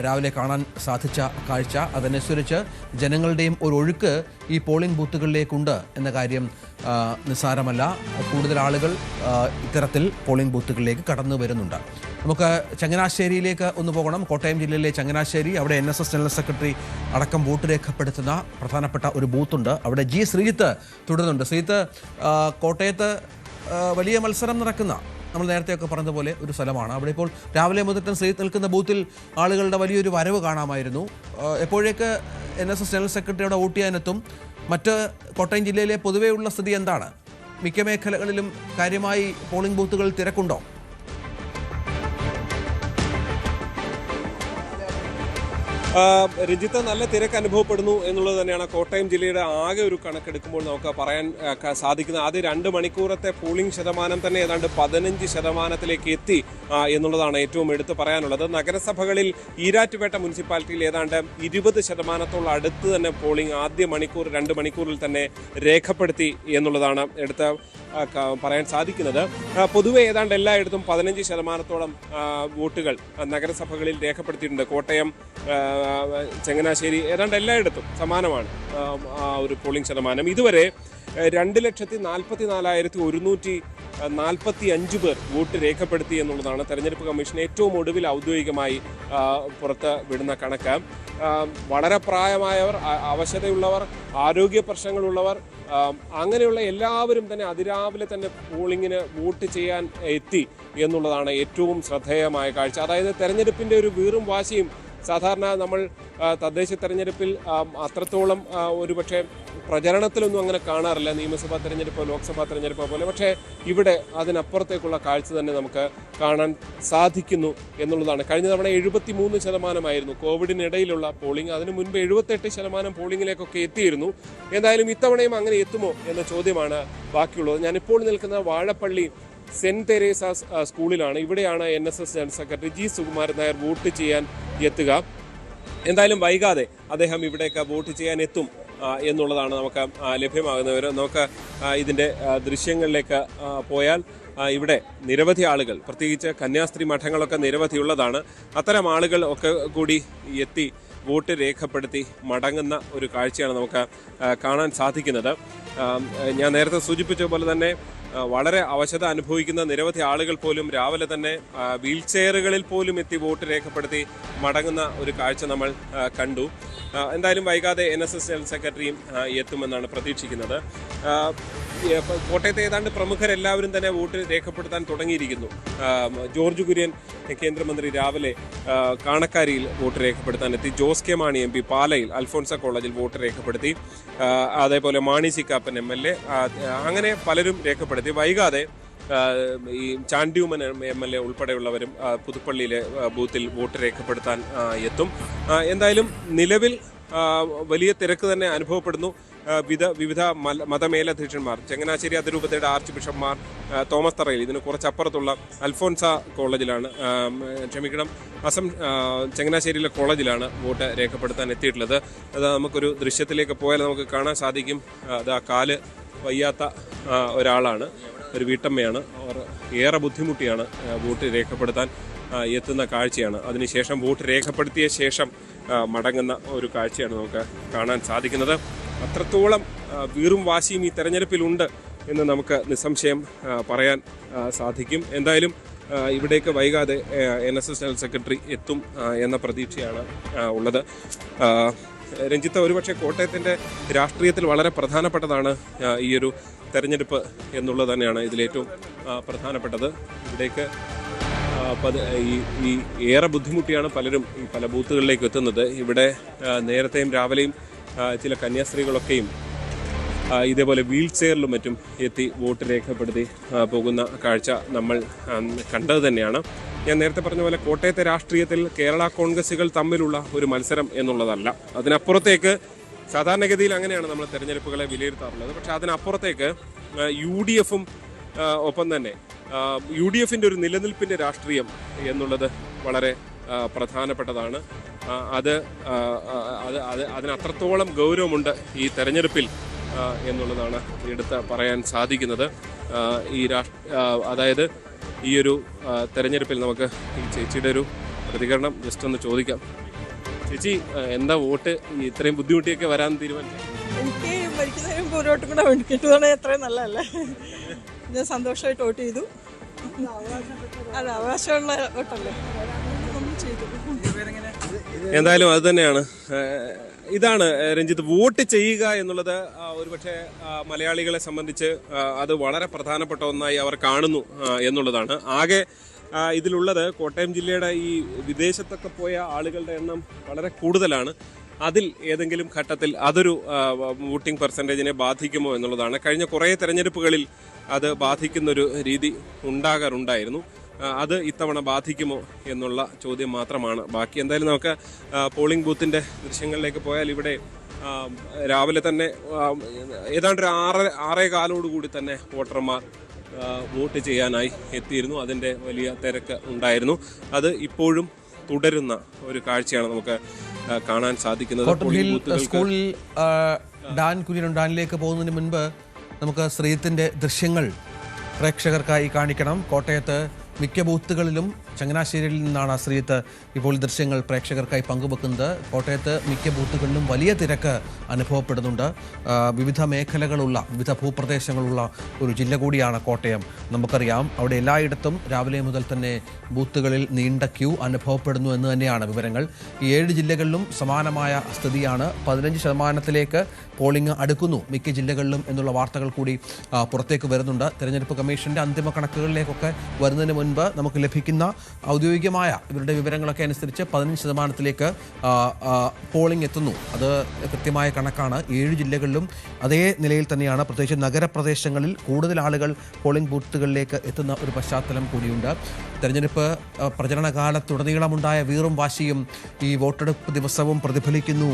രാവിലെ കാണാൻ സാധിച്ച കാഴ്ച. അതനുസരിച്ച് ജനങ്ങളുടെയും ഒരു ഒഴുക്ക് ഈ പോളിംഗ് ബൂത്തുകളിലേക്കുണ്ട് എന്ന കാര്യം നിസ്സാരമല്ല. കൂടുതൽ ആളുകൾ ഇത്തരത്തിൽ പോളിംഗ് ബൂത്തുകളിലേക്ക് കടന്നു വരുന്നുണ്ട്. നമുക്ക് ചങ്ങനാശ്ശേരിയിലേക്ക് ഒന്ന് പോകണം. കോട്ടയം ജില്ലയിലെ ചങ്ങനാശ്ശേരി, അവിടെ NSS ജനറൽ സെക്രട്ടറി അടക്കം വോട്ട് രേഖപ്പെടുത്തുന്ന പ്രധാനപ്പെട്ട ഒരു ബൂത്തുണ്ട്. അവിടെ G. ശ്രീജിത്ത് തുടരുന്നുണ്ട്. ശ്രീജിത്ത്, കോട്ടയത്ത് വലിയ മത്സരം നടക്കുന്ന, നമ്മൾ നേരത്തെയൊക്കെ പറഞ്ഞതുപോലെ ഒരു സ്ഥലമാണ്. അവിടെ ഇപ്പോൾ രാവിലെ മുതൽ ശ്രീജിത്ത് നിൽക്കുന്ന ബൂത്തിൽ ആളുകളുടെ വലിയൊരു വരവ് കാണാമായിരുന്നു. എപ്പോഴേക്ക് NSS ജനറൽ സെക്രട്ടറി അവിടെ വോട്ട് ചെയ്യാനെത്തും? മറ്റ് കോട്ടയം ജില്ലയിലെ പൊതുവെയുള്ള സ്ഥിതി എന്താണ്? മിക്ക മേഖലകളിലും കാര്യമായി പോളിംഗ് ബൂത്തുകൾ തിരക്കുണ്ടോ? രഞ്ജിത്ത്, നല്ല തിരക്ക് അനുഭവപ്പെടുന്നു എന്നുള്ളത് തന്നെയാണ് കോട്ടയം ജില്ലയുടെ ആകെ ഒരു കണക്കെടുക്കുമ്പോൾ നമുക്ക് പറയാൻ സാധിക്കുന്നത്. ആദ്യ 2 മണിക്കൂറത്തെ പോളിംഗ് ശതമാനം തന്നെ ഏതാണ്ട് 15% എത്തി എന്നുള്ളതാണ് ഏറ്റവും എടുത്തു പറയാനുള്ളത്. നഗരസഭകളിൽ ഈരാറ്റുപേട്ട മുനിസിപ്പാലിറ്റിയിൽ ഏതാണ്ട് 20% അടുത്ത് തന്നെ പോളിംഗ് ആദ്യ മണിക്കൂർ 2 മണിക്കൂറിൽ തന്നെ രേഖപ്പെടുത്തി എന്നുള്ളതാണ് എടുത്ത് പറയാൻ സാധിക്കുന്നത്. പൊതുവെ ഏതാണ്ട് എല്ലായിടത്തും 15%-ഓളം വോട്ടുകൾ നഗരസഭകളിൽ രേഖപ്പെടുത്തിയിട്ടുണ്ട്. കോട്ടയം, ചങ്ങനാശ്ശേരി, ഏതാണ്ട് എല്ലായിടത്തും സമാനമാണ് ഒരു പോളിംഗ് ശതമാനം. ഇതുവരെ 2,44,145 പേർ വോട്ട് രേഖപ്പെടുത്തി എന്നുള്ളതാണ് തെരഞ്ഞെടുപ്പ് കമ്മീഷൻ ഏറ്റവും ഒടുവിൽ ഔദ്യോഗികമായി പുറത്ത് വിടുന്ന കണക്ക്. വളരെ പ്രായമായവർ, അവശതയുള്ളവർ, ആരോഗ്യ പ്രശ്നങ്ങളുള്ളവർ, അങ്ങനെയുള്ള എല്ലാവരും തന്നെ അതിരാവിലെ തന്നെ പോളിങ്ങിന് വോട്ട് ചെയ്യാൻ എത്തി എന്നുള്ളതാണ് ഏറ്റവും ശ്രദ്ധേയമായ കാഴ്ച. അതായത് തെരഞ്ഞെടുപ്പിൻ്റെ ഒരു വീറും വാശിയും സാധാരണ നമ്മൾ തദ്ദേശ തെരഞ്ഞെടുപ്പിൽ അത്രത്തോളം ഒരുപക്ഷെ പ്രചരണത്തിലൊന്നും അങ്ങനെ കാണാറില്ല, നിയമസഭാ തെരഞ്ഞെടുപ്പോ ലോക്സഭാ തെരഞ്ഞെടുപ്പോ പോലെ. പക്ഷേ ഇവിടെ അതിനപ്പുറത്തേക്കുള്ള കാഴ്ച തന്നെ നമുക്ക് കാണാൻ സാധിക്കുന്നു എന്നുള്ളതാണ്. കഴിഞ്ഞ തവണ 73% കോവിഡിനിടയിലുള്ള പോളിംഗ്. അതിനു മുൻപ് 78% പോളിംഗിലേക്കൊക്കെ എത്തിയിരുന്നു. എന്തായാലും ഇത്തവണയും അങ്ങനെ എത്തുമോ എന്ന ചോദ്യമാണ് ബാക്കിയുള്ളത്. ഞാനിപ്പോൾ നിൽക്കുന്ന വാഴപ്പള്ളി സെന്റ് തെരേസാസ് സ്കൂളിലാണ്. ഇവിടെയാണ് NSS general secretary G. Sukumaran Nair vote ചെയ്യാൻ എത്തുക. എന്തായാലും വൈകാതെ അദ്ദേഹം ഇവിടേക്ക് വോട്ട് ചെയ്യാൻ എത്തും എന്നുള്ളതാണ് നമുക്ക് ലഭ്യമാകുന്നവർ. നമുക്ക് ഇതിൻ്റെ ദൃശ്യങ്ങളിലേക്ക് പോയാൽ ഇവിടെ നിരവധി ആളുകൾ, പ്രത്യേകിച്ച് കന്യാസ്ത്രീ മഠങ്ങളൊക്കെ നിരവധിയുള്ളതാണ്. അത്തരം ആളുകൾ ഒക്കെ കൂടി എത്തി വോട്ട് രേഖപ്പെടുത്തി മടങ്ങുന്ന ഒരു കാഴ്ചയാണ് നമുക്ക് കാണാൻ സാധിക്കുന്നത്. ഞാൻ നേരത്തെ സൂചിപ്പിച്ച പോലെ തന്നെ വളരെ അവശത അനുഭവിക്കുന്ന നിരവധി ആളുകൾ പോലും രാവിലെ തന്നെ വീൽ ചെയറുകളിൽ പോലും എത്തി വോട്ട് രേഖപ്പെടുത്തി മടങ്ങുന്ന ഒരു കാഴ്ച നമ്മൾ കണ്ടു. എന്തായാലും വൈകാതെ NSS ജനറൽ സെക്രട്ടറിയും എത്തുമെന്നാണ് പ്രതീക്ഷിക്കുന്നത്. കോട്ടയത്തെ ഏതാണ്ട് പ്രമുഖരെല്ലാവരും തന്നെ വോട്ട് രേഖപ്പെടുത്താൻ തുടങ്ങിയിരിക്കുന്നു. ജോർജ് കുര്യൻ കേന്ദ്രമന്ത്രി രാവിലെ കാണക്കാരിയിൽ വോട്ട് രേഖപ്പെടുത്താൻ എത്തി. ജോസ് കെ മാണി MP പാലയിൽ അൽഫോൺസ കോളേജിൽ വോട്ട് രേഖപ്പെടുത്തി. അതേപോലെ മാണി സി കാപ്പൻ MLA, അങ്ങനെ പലരും രേഖപ്പെടുത്തി. വൈകാതെ ഈ ചാണ്ടിയുമൻ MLA ഉൾപ്പെടെയുള്ളവരും പുതുപ്പള്ളിയിലെ ബൂത്തിൽ വോട്ട് രേഖപ്പെടുത്താൻ എത്തും. എന്തായാലും നിലവിൽ വലിയ തിരക്ക് തന്നെ അനുഭവപ്പെടുന്നു. വിവിധ മതമേലധ്യക്ഷന്മാർ, ചങ്ങനാശ്ശേരി അതിരൂപതയുടെ ആർച്ച് ബിഷപ്പ്മാർ, തോമസ് തറയിൽ, ഇതിന് കുറച്ചപ്പുറത്തുള്ള അൽഫോൺസ കോളേജിലാണ്, ചങ്ങനാശ്ശേരിയിലെ കോളേജിലാണ് വോട്ട് രേഖപ്പെടുത്താൻ എത്തിയിട്ടുള്ളത്. അത് നമുക്കൊരു ദൃശ്യത്തിലേക്ക് പോയാൽ നമുക്ക് കാണാൻ സാധിക്കും. അത് കാല് വയ്യാത്ത ഒരാളാണ്, ഒരു വീട്ടമ്മയാണ്. അവർ ഏറെ ബുദ്ധിമുട്ടിയാണ് വോട്ട് രേഖപ്പെടുത്താൻ എത്തുന്ന കാഴ്ചയാണ്. അതിനുശേഷം വോട്ട് രേഖപ്പെടുത്തിയ ശേഷം മടങ്ങുന്ന ഒരു കാഴ്ചയാണ് നമുക്ക് കാണാൻ സാധിക്കുന്നത്. അത്രത്തോളം വീറും വാശിയും ഈ തെരഞ്ഞെടുപ്പിലുണ്ട് എന്ന് നമുക്ക് നിസ്സംശയം പറയാൻ സാധിക്കും. എന്തായാലും ഇവിടേക്ക് വൈകാതെ NSS ജനറൽ സെക്രട്ടറി എത്തും എന്ന പ്രതീക്ഷയാണ് ഉള്ളത്. രഞ്ജിത്ത്, ഒരുപക്ഷെ കോട്ടയത്തിൻ്റെ രാഷ്ട്രീയത്തിൽ വളരെ പ്രധാനപ്പെട്ടതാണ് ഈ ഒരു തെരഞ്ഞെടുപ്പ് എന്നുള്ളത് തന്നെയാണ് ഇതിലേറ്റവും പ്രധാനപ്പെട്ടത്. ഇവിടേക്ക് ഈ ഏറെ ബുദ്ധിമുട്ടിയാണ് പലരും ഈ പല ബൂത്തുകളിലേക്ക് എത്തുന്നത്. ഇവിടെ നേരത്തെയും രാവിലെയും ചില കന്യാസ്ത്രീകളൊക്കെയും ഇതേപോലെ വീൽ ചെയറിലും മറ്റും എത്തി വോട്ട് രേഖപ്പെടുത്തി പോകുന്ന കാഴ്ച നമ്മൾ കണ്ടത് തന്നെയാണ്. ഞാൻ നേരത്തെ പറഞ്ഞ പോലെ കോട്ടയത്തെ രാഷ്ട്രീയത്തിൽ കേരള കോൺഗ്രസുകൾ തമ്മിലുള്ള ഒരു മത്സരം എന്നുള്ളതല്ല. അതിനപ്പുറത്തേക്ക് സാധാരണഗതിയിൽ അങ്ങനെയാണ് നമ്മൾ തെരഞ്ഞെടുപ്പുകളെ വിലയിരുത്താറുള്ളത്. പക്ഷേ അതിനപ്പുറത്തേക്ക് UDFും ഒപ്പം തന്നെ UDFിൻ്റെ ഒരു നിലനിൽപ്പിൻ്റെ രാഷ്ട്രീയം എന്നുള്ളത് വളരെ പ്രധാനപ്പെട്ടതാണ്. അതിനത്രത്തോളം ഗൗരവമുണ്ട് ഈ തെരഞ്ഞെടുപ്പിൽ എന്നുള്ളതാണ് എടുത്ത് പറയാൻ സാധിക്കുന്നത്. അതായത് ഈ ഒരു തെരഞ്ഞെടുപ്പിൽ നമുക്ക് ഈ ചേച്ചിയുടെ ഒരു പ്രതികരണം ജസ്റ്റ് ഒന്ന് ചോദിക്കാം. ചേച്ചി, എന്താ വോട്ട് ഇത്രയും ബുദ്ധിമുട്ടിയൊക്കെ വരാൻ തീരുമാനിച്ചത്? എനിക്ക് മരിക്കുന്നതിന് മുമ്പ് ഒരു വോട്ടും കൂടെ കിട്ടുകയാണെങ്കിൽ എത്രയും നല്ലതല്ലേ. ഞാൻ സന്തോഷമായിട്ട് വോട്ട് ചെയ്തു. അത് അവകാശമുള്ള വോട്ടല്ലേ, നമ്മൾ ചെയ്തു. എന്തായാലും അത് തന്നെയാണ്. ഇതാണ് രഞ്ജിത്ത്, വോട്ട് ചെയ്യുക എന്നുള്ളത് ഒരുപക്ഷെ മലയാളികളെ സംബന്ധിച്ച് അത് വളരെ പ്രധാനപ്പെട്ട ഒന്നായി അവർ കാണുന്നു എന്നുള്ളതാണ്. ആകെ ഇതിലുള്ളത് കോട്ടയം ജില്ലയുടെ ഈ വിദേശത്തൊക്കെ പോയ ആളുകളുടെ എണ്ണം വളരെ കൂടുതലാണ്. അതിൽ ഏതെങ്കിലും ഘട്ടത്തിൽ അതൊരു വോട്ടിംഗ് പെർസെൻറ്റേജിനെ ബാധിക്കുമോ എന്നുള്ളതാണ്. കഴിഞ്ഞ കുറേ തെരഞ്ഞെടുപ്പുകളിൽ അത് ബാധിക്കുന്നൊരു രീതി ഉണ്ടാകാറുണ്ടായിരുന്നു. അത് ഇത്തവണ ബാധിക്കുമോ എന്നുള്ള ചോദ്യം മാത്രമാണ് ബാക്കി. എന്തായാലും നമുക്ക് പോളിംഗ് ബൂത്തിൻ്റെ ദൃശ്യങ്ങളിലേക്ക് പോയാൽ ഇവിടെ രാവിലെ തന്നെ ഏതാണ്ട് ഒരു 6:15 തന്നെ വോട്ടർമാർ വോട്ട് ചെയ്യാനായി എത്തിയിരുന്നു. അതിൻ്റെ വലിയ തിരക്ക് ഉണ്ടായിരുന്നു. അത് ഇപ്പോഴും തുടരുന്ന ഒരു കാഴ്ചയാണ് നമുക്ക് കാണാൻ സാധിക്കുന്നത്. സ്കൂളിൽ ഡാൻ കുര്യൻ ഡാനിലേക്ക് പോകുന്നതിന് മുൻപ് നമുക്ക് ശ്രീത്തിൻ്റെ ദൃശ്യങ്ങൾ പ്രേക്ഷകർക്കായി കാണിക്കണം. കോട്ടയത്ത് മിക്ക ബൂത്തുകളിലും ചങ്ങനാശ്ശേരിയിൽ നിന്നാണ് ശ്രീത്ത് ഇപ്പോൾ ദൃശ്യങ്ങൾ പ്രേക്ഷകർക്കായി പങ്കുവെക്കുന്നത്. കോട്ടയത്ത് മിക്ക ബൂത്തുകളിലും വലിയ തിരക്ക് അനുഭവപ്പെടുന്നുണ്ട്. വിവിധ മേഖലകളുള്ള വിവിധ ഭൂപ്രദേശങ്ങളുള്ള ഒരു ജില്ല കൂടിയാണ് കോട്ടയം. നമുക്കറിയാം, അവിടെ എല്ലായിടത്തും രാവിലെ മുതൽ തന്നെ ബൂത്തുകളിൽ നീണ്ട ക്യൂ അനുഭവപ്പെടുന്നു എന്ന് തന്നെയാണ് വിവരങ്ങൾ. ഈ 7 ജില്ലകളിലും സമാനമായ സ്ഥിതിയാണ്. 15% പോളിംഗ് അടുക്കുന്നു മിക്ക ജില്ലകളിലും എന്നുള്ള വാർത്തകൾ കൂടി പുറത്തേക്ക് വരുന്നുണ്ട്. തെരഞ്ഞെടുപ്പ് കമ്മീഷൻ്റെ അന്തിമ കണക്കുകളിലേക്കൊക്കെ വരുന്നതിന് മുൻപ് നമുക്ക് ലഭിക്കുന്ന ഔദ്യോഗികമായ ഇവരുടെ വിവരങ്ങളൊക്കെ അനുസരിച്ച് 15% പോളിംഗ് എത്തുന്നു. അത് കൃത്യമായ കണക്കാണ്. 7 ജില്ലകളിലും അതേ നിലയിൽ തന്നെയാണ്. പ്രത്യേകിച്ച് നഗരപ്രദേശങ്ങളിൽ കൂടുതൽ ആളുകൾ പോളിംഗ് ബൂത്തുകളിലേക്ക് എത്തുന്ന ഒരു പശ്ചാത്തലം കൂടിയുണ്ട്. തെരഞ്ഞെടുപ്പ് പ്രചരണകാലത്തുടനീളമുണ്ടായ വീറും വാശിയും ഈ വോട്ടെടുപ്പ് ദിവസവും പ്രതിഫലിക്കുന്നു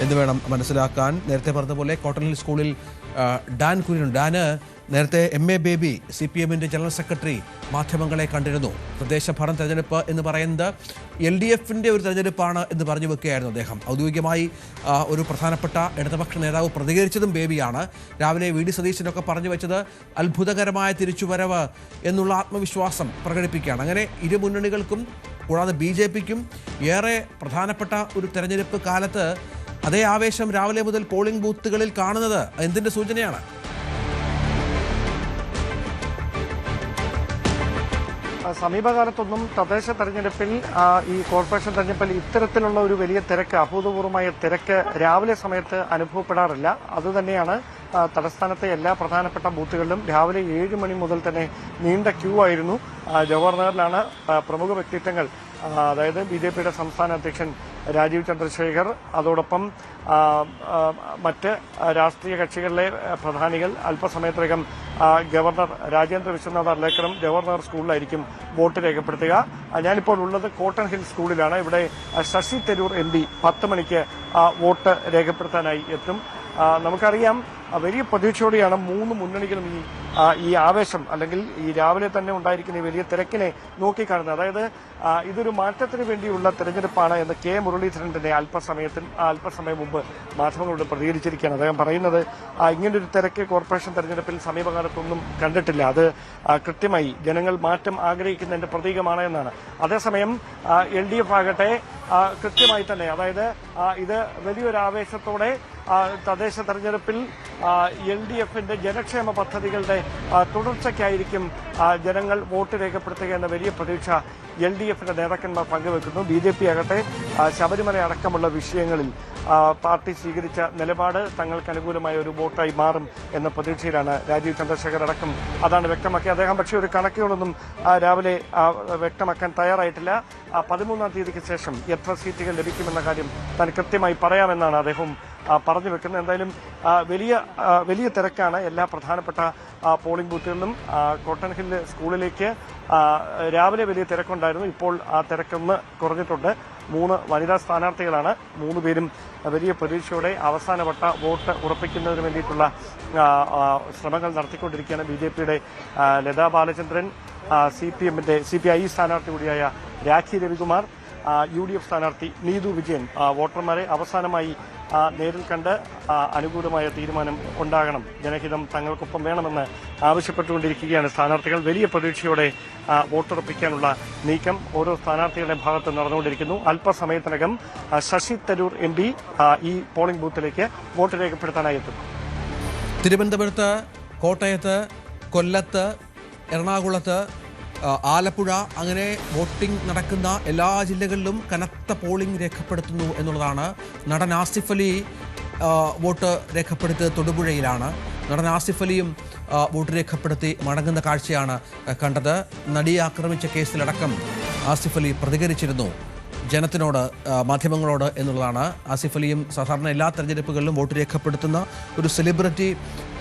എന്ന് വേണം മനസ്സിലാക്കാൻ. നേരത്തെ പറഞ്ഞതുപോലെ കോട്ടൺ ഹിൽ സ്കൂളിൽ ഡാൻ കുര്യൻ നേരത്തെ MA ബേബി CPMൻ്റെ ജനറൽ സെക്രട്ടറി മാധ്യമങ്ങളെ കണ്ടിരുന്നു. തദ്ദേശ ഭരണ തെരഞ്ഞെടുപ്പ് എന്ന് പറയുന്നത് LDFിൻ്റെ ഒരു തെരഞ്ഞെടുപ്പാണ് എന്ന് പറഞ്ഞു വെക്കുകയായിരുന്നു അദ്ദേഹം. ഔദ്യോഗികമായി ഒരു പ്രധാനപ്പെട്ട ഇടതുപക്ഷ നേതാവ് പ്രതികരിച്ചതും ബേബിയാണ്. രാവിലെ VD സതീശനൊക്കെ പറഞ്ഞു വെച്ചത് അത്ഭുതകരമായ തിരിച്ചുവരവ് എന്നുള്ള ആത്മവിശ്വാസം പ്രകടിപ്പിക്കുകയാണ്. അങ്ങനെ ഇരു മുന്നണികൾക്കും കൂടാതെ BJPക്കും ഏറെ പ്രധാനപ്പെട്ട ഒരു തെരഞ്ഞെടുപ്പ് കാലത്ത് അതേ ആവേശം രാവിലെ മുതൽ പോളിംഗ് ബൂത്തുകളിൽ കാണുന്നത് എന്തിൻ്റെ സൂചനയാണ്? സമീപകാലത്തൊന്നും തദ്ദേശ തെരഞ്ഞെടുപ്പിൽ ഈ കോർപ്പറേഷൻ തെരഞ്ഞെടുപ്പിൽ ഇത്തരത്തിലുള്ള ഒരു വലിയ തിരക്ക്, അഭൂതപൂർവമായ തിരക്ക് രാവിലെ സമയത്ത് അനുഭവപ്പെടാറില്ല. അതുതന്നെയാണ് തലസ്ഥാനത്തെ എല്ലാ പ്രധാനപ്പെട്ട ബൂത്തുകളിലും രാവിലെ 7 മണി മുതൽ തന്നെ നീണ്ട ക്യൂ ആയിരുന്നു. ജവഹർലാലാണ് പ്രമുഖ വ്യക്തിത്വങ്ങൾ, അതായത് BJPയുടെ സംസ്ഥാന അധ്യക്ഷൻ രാജീവ് ചന്ദ്രശേഖർ, അതോടൊപ്പം മറ്റ് രാഷ്ട്രീയ കക്ഷികളിലെ പ്രധാനികൾ അല്പസമയത്തിനകം ഗവർണർ രാജേന്ദ്ര വിശ്വനാഥ് അർലേക്കറും ഗവർണർ സ്കൂളിലായിരിക്കും വോട്ട് രേഖപ്പെടുത്തുക. ഞാനിപ്പോൾ ഉള്ളത് കോട്ടൺ ഹിൽ സ്കൂളിലാണ്. ഇവിടെ ശശി തരൂർ MP 10 മണിക്ക് വോട്ട് രേഖപ്പെടുത്താനായി എത്തും. നമുക്കറിയാം, വലിയ പ്രതീക്ഷയോടെയാണ് 3 മുന്നണികളും ഈ ആവേശം അല്ലെങ്കിൽ ഈ രാവിലെ തന്നെ ഉണ്ടായിരിക്കുന്ന ഈ വലിയ തിരക്കിനെ നോക്കിക്കാണുന്നത്. അതായത് ഇതൊരു മാറ്റത്തിന് വേണ്ടിയുള്ള തെരഞ്ഞെടുപ്പാണ് എന്ന് K മുരളീധരൻ തന്നെ അല്പസമയം മുമ്പ് മാധ്യമങ്ങളോട് പ്രതികരിച്ചിരിക്കുകയാണ്. അദ്ദേഹം പറയുന്നത് ഇങ്ങനൊരു തിരക്ക് കോർപ്പറേഷൻ തെരഞ്ഞെടുപ്പിൽ സമീപകാലത്തൊന്നും കണ്ടിട്ടില്ല. അത് കൃത്യമായി ജനങ്ങൾ മാറ്റം ആഗ്രഹിക്കുന്നതിന്റെ പ്രതീകമാണ് എന്നാണ്. അതേസമയം LDF ആകട്ടെ കൃത്യമായി തന്നെ, അതായത് ഇത് വലിയൊരു ആവേശത്തോടെ തദ്ദേശ തെരഞ്ഞെടുപ്പിൽ LDFന്റെ ജനക്ഷേമ പദ്ധതികളുടെ തുടർച്ചയ്ക്കായിരിക്കും ജനങ്ങൾ വോട്ട് രേഖപ്പെടുത്തുക എന്ന വലിയ പ്രതീക്ഷ LDFന്റെ നേതാക്കന്മാർ പങ്കുവെക്കുന്നു. BJP ആകട്ടെ ശബരിമല അടക്കമുള്ള വിഷയങ്ങളിൽ പാർട്ടി സ്വീകരിച്ച നിലപാട് തങ്ങൾക്ക് അനുകൂലമായ ഒരു വോട്ടായി മാറും എന്ന പ്രതീക്ഷയിലാണ്. രാജീവ് ചന്ദ്രശേഖർ അടക്കം അതാണ് വ്യക്തമാക്കി. അദ്ദേഹം പക്ഷേ ഒരു കണക്കുകളൊന്നും രാവിലെ വ്യക്തമാക്കാൻ തയ്യാറായിട്ടില്ല. 13-ാം തീയതിക്ക് ശേഷം എത്ര സീറ്റുകൾ ലഭിക്കുമെന്ന കാര്യം താൻ കൃത്യമായി പറയാമെന്നാണ് അദ്ദേഹം പറഞ്ഞു വെക്കുന്നത്. എന്തായാലും വലിയ തിരക്കാണ് എല്ലാ പ്രധാനപ്പെട്ട പോളിംഗ് ബൂത്തുകളിലും. കോട്ടൺ ഹിൽ സ്കൂളിലേക്ക് രാവിലെ വലിയ തിരക്കുണ്ടായിരുന്നു. ഇപ്പോൾ ആ തിരക്കൊന്ന് കുറഞ്ഞിട്ടുണ്ട്. 3 വനിതാ സ്ഥാനാർത്ഥികളാണ്. 3 പേരും വലിയ പ്രതീക്ഷയോടെ അവസാനവട്ട വോട്ട് ഉറപ്പിക്കുന്നതിന് വേണ്ടിയിട്ടുള്ള ശ്രമങ്ങൾ നടത്തിക്കൊണ്ടിരിക്കുകയാണ്. BJPയുടെ ലതാ ബാലചന്ദ്രൻ, CPI സ്ഥാനാർത്ഥി കൂടിയായ രാഖി രവികുമാർ, UDF സ്ഥാനാർത്ഥി നീതു വിജയൻ വോട്ടർമാരെ അവസാനമായി നേരിൽ കണ്ട് അനുകൂലമായ തീരുമാനം ഉണ്ടാകണം, ജനഹിതം തങ്ങൾക്കൊപ്പം വേണമെന്ന് ആവശ്യപ്പെട്ടുകൊണ്ടിരിക്കുകയാണ് സ്ഥാനാർത്ഥികൾ. വലിയ പ്രതീക്ഷയോടെ വോട്ടുറപ്പിക്കാനുള്ള നീക്കം ഓരോ സ്ഥാനാർത്ഥികളുടെ ഭാഗത്ത് നടന്നുകൊണ്ടിരിക്കുന്നു. അല്പസമയത്തിനകം ശശി തരൂർ MP ഈ പോളിംഗ് ബൂത്തിലേക്ക് വോട്ട് രേഖപ്പെടുത്താനായി എത്തും. തിരുവനന്തപുരത്ത്, കോട്ടയത്ത്, കൊല്ലത്ത്, എറണാകുളത്ത്, ആലപ്പുഴ അങ്ങനെ വോട്ടിംഗ് നടക്കുന്ന എല്ലാ ജില്ലകളിലും കനത്ത പോളിംഗ് രേഖപ്പെടുത്തുന്നു എന്നുള്ളതാണ്. നടൻ ആസിഫ് അലി വോട്ട് രേഖപ്പെടുത്തിയത് തൊടുപുഴയിലാണ്. നടൻ ആസിഫ് അലിയും വോട്ട് രേഖപ്പെടുത്തി മടങ്ങുന്ന കാഴ്ചയാണ് കണ്ടത്. നടിയെ ആക്രമിച്ച കേസിലടക്കം ആസിഫ് അലി പ്രതികരിച്ചിരുന്നു ജനത്തിനോട്, മാധ്യമങ്ങളോട് എന്നുള്ളതാണ്. ആസിഫ് അലിയും സാധാരണ എല്ലാ തെരഞ്ഞെടുപ്പുകളിലും വോട്ട് രേഖപ്പെടുത്തുന്ന ഒരു സെലിബ്രിറ്റി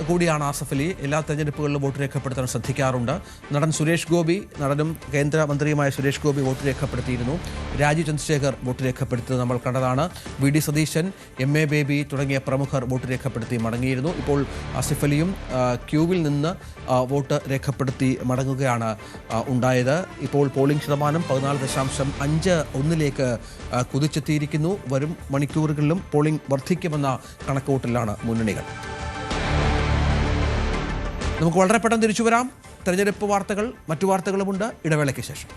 കൂടിയാണ് ആസിഫ് അലി. എല്ലാ തെരഞ്ഞെടുപ്പുകളിലും വോട്ട് രേഖപ്പെടുത്താൻ ശ്രദ്ധിക്കാറുണ്ട്. നടൻ സുരേഷ് ഗോപി, നടനും കേന്ദ്രമന്ത്രിയുമായ സുരേഷ് ഗോപി വോട്ട് രേഖപ്പെടുത്തിയിരുന്നു. രാജീവ് ചന്ദ്രശേഖർ വോട്ട് രേഖപ്പെടുത്തിയത് നമ്മൾ കണ്ടതാണ്. VD സതീശൻ, MA ബേബി തുടങ്ങിയ പ്രമുഖർ വോട്ട് രേഖപ്പെടുത്തി മടങ്ങിയിരുന്നു. ഇപ്പോൾ ആസിഫ് അലിയും ക്യൂവിൽ നിന്ന് വോട്ട് രേഖപ്പെടുത്തി മടങ്ങുകയാണ് ഉണ്ടായത്. ഇപ്പോൾ പോളിംഗ് ശതമാനം 14.51 കുതിച്ചെത്തിയിരിക്കുന്നു. വരും മണിക്കൂറുകളിലും പോളിംഗ് വർദ്ധിക്കുമെന്ന കണക്കുകൂട്ടലാണ് മുന്നണികൾ. നമുക്ക് വളരെ പെട്ടെന്ന് തിരിച്ചു വരാം. തെരഞ്ഞെടുപ്പ് വാർത്തകൾ, മറ്റു വാർത്തകളുമുണ്ട് ഇടവേളയ്ക്ക് ശേഷം.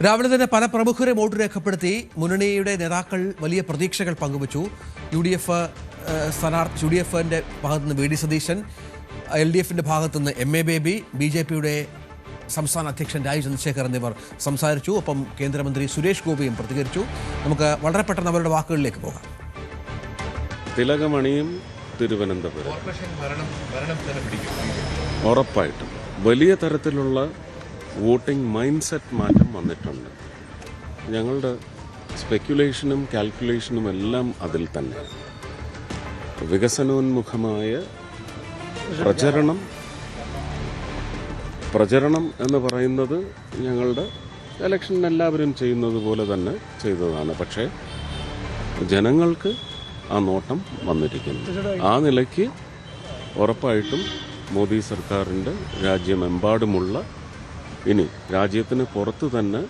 രാവിലെ തന്നെ പല പ്രമുഖരെ വോട്ട് രേഖപ്പെടുത്തി മുന്നണിയുടെ നേതാക്കൾ വലിയ പ്രതീക്ഷകൾ പങ്കുവച്ചു. UDFന്റെ ഭാഗത്തുനിന്ന് VD സതീശൻ, LDFന്റെ ഭാഗത്തുനിന്ന് MA ബേബി, BJPയുടെ സംസ്ഥാന അധ്യക്ഷൻ രാജീവ് ചന്ദ്രശേഖർ എന്നിവർ സംസാരിച്ചു. ഒപ്പം കേന്ദ്രമന്ത്രി സുരേഷ് ഗോപിയും പ്രതികരിച്ചു. നമുക്ക് വളരെ പെട്ടെന്ന് അവരുടെ വാക്കുകളിലേക്ക് പോകാം. തിലകമണിയും തിരുവനന്തപുരം ഉറപ്പായിട്ടും വലിയ തരത്തിലുള്ള വോട്ടിംഗ് മൈൻഡ് സെറ്റ് മാറ്റം വന്നിട്ടുണ്ട്. ഞങ്ങളുടെ സ്പെക്യുലേഷനും കാൽക്കുലേഷനും എല്ലാം അതിൽ തന്നെ. വികസനോന്മുഖമായ പ്രചരണം എന്ന് പറയുന്നത് ഞങ്ങളുടെ ഇലക്ഷൻ എല്ലാവരും ചെയ്യുന്നത് പോലെ തന്നെ ചെയ്തതാണ്. പക്ഷേ ജനങ്ങൾക്ക് ആ നോട്ടം വന്നിരിക്കുന്നു. ആ നിലയ്ക്ക് ഉറപ്പായിട്ടും മോദി സർക്കാരിൻ്റെ രാജ്യമെമ്പാടുമുള്ള, ഇനി രാജ്യത്തിന് പുറത്ത് തന്നെ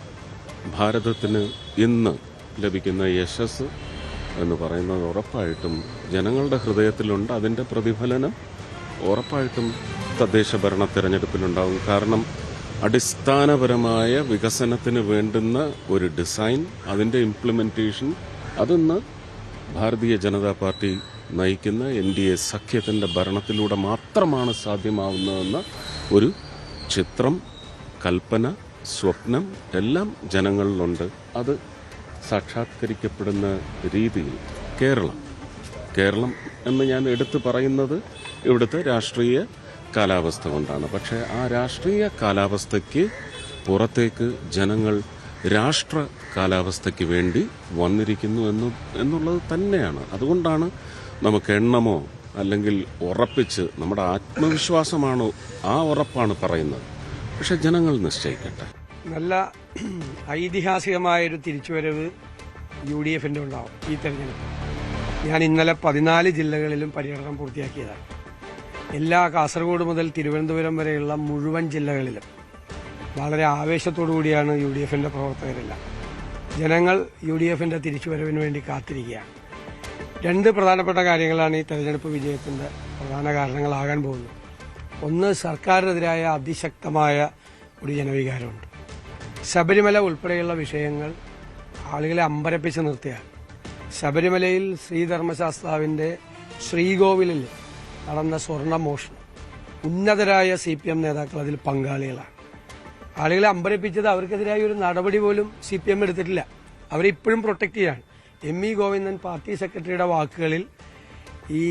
ഭാരതത്തിന് ഇന്ന് ലഭിക്കുന്ന യശസ് എന്ന് പറയുന്നത് ഉറപ്പായിട്ടും ജനങ്ങളുടെ ഹൃദയത്തിലുണ്ട്. അതിൻ്റെ പ്രതിഫലനം ഉറപ്പായിട്ടും തദ്ദേശ ഭരണ തെരഞ്ഞെടുപ്പിലുണ്ടാകും. കാരണം അടിസ്ഥാനപരമായ വികസനത്തിന് വേണ്ടുന്ന ഒരു ഡിസൈൻ, അതിൻ്റെ ഇംപ്ലിമെൻറ്റേഷൻ അതൊന്ന് ഭാരതീയ ജനതാ പാർട്ടി നയിക്കുന്ന NDA സഖ്യത്തിൻ്റെ ഭരണത്തിലൂടെ മാത്രമാണ് സാധ്യമാവുന്നതെന്ന ഒരു ചിത്രം, കൽപ്പന, സ്വപ്നം എല്ലാം ജനങ്ങളിലുണ്ട്. അത് സാക്ഷാത്കരിക്കപ്പെടുന്ന രീതിയിൽ കേരളം എന്ന് ഞാൻ എടുത്തു പറയുന്നത് ഇവിടുത്തെ രാഷ്ട്രീയ കാലാവസ്ഥ കൊണ്ടാണ്. പക്ഷേ ആ രാഷ്ട്രീയ കാലാവസ്ഥയ്ക്ക് പുറത്തേക്ക് ജനങ്ങൾ രാഷ്ട്ര കാലാവസ്ഥയ്ക്ക് വേണ്ടി വന്നിരിക്കുന്നു എന്നുള്ളത് തന്നെയാണ്. അതുകൊണ്ടാണ് നമുക്ക് എണ്ണമോ അല്ലെങ്കിൽ ഉറപ്പിച്ച് നമ്മുടെ ആത്മവിശ്വാസമാണോ ആ ഉറപ്പാണ് പറയുന്നത്. പക്ഷെ ജനങ്ങൾ നിശ്ചയിക്കട്ടെ. നല്ല ഐതിഹാസികമായൊരു തിരിച്ചുവരവ് UDFന്റെ ഉണ്ടാവും ഈ തെരഞ്ഞെടുപ്പ്. ഞാൻ ഇന്നലെ 14 ജില്ലകളിലും പര്യടനം പൂർത്തിയാക്കിയതാണ്. കാസർഗോഡ് മുതൽ തിരുവനന്തപുരം വരെയുള്ള മുഴുവൻ ജില്ലകളിലും വളരെ ആവേശത്തോടു കൂടിയാണ് UDFന്റെ പ്രവർത്തകരെല്ലാം. ജനങ്ങൾ UDFന്റെ തിരിച്ചുവരവിന് വേണ്ടി കാത്തിരിക്കുകയാണ്. 2 പ്രധാനപ്പെട്ട കാര്യങ്ങളാണ് ഈ തെരഞ്ഞെടുപ്പ് വിജയത്തിന്റെ പ്രധാന കാരണങ്ങളാകാൻ പോകുന്നത്. ഒന്ന്, സർക്കാരിനെതിരായ അതിശക്തമായ ഒരു ജനവികാരമുണ്ട്. ശബരിമല ഉൾപ്പെടെയുള്ള വിഷയങ്ങൾ ആളുകളെ അമ്പരപ്പിച്ച് നിർത്തിയാണ്. ശബരിമലയിൽ ശ്രീധർമ്മശാസ്താവിന്റെ ശ്രീകോവിലിൽ നടന്ന സ്വർണ്ണമോഷണം, ഉന്നതരായ CPM നേതാക്കൾ അതിൽ പങ്കാളികളാണ്. ആളുകളെ അമ്പരപ്പിച്ചത് അവർക്കെതിരായ ഒരു നടപടി പോലും CPM എടുത്തിട്ടില്ല. അവരെ ഇപ്പോഴും പ്രൊട്ടക്ട് ചെയ്യാണ്. ME ഗോവിന്ദൻ പാർട്ടി സെക്രട്ടറിയുടെ വാക്കുകളിൽ ഈ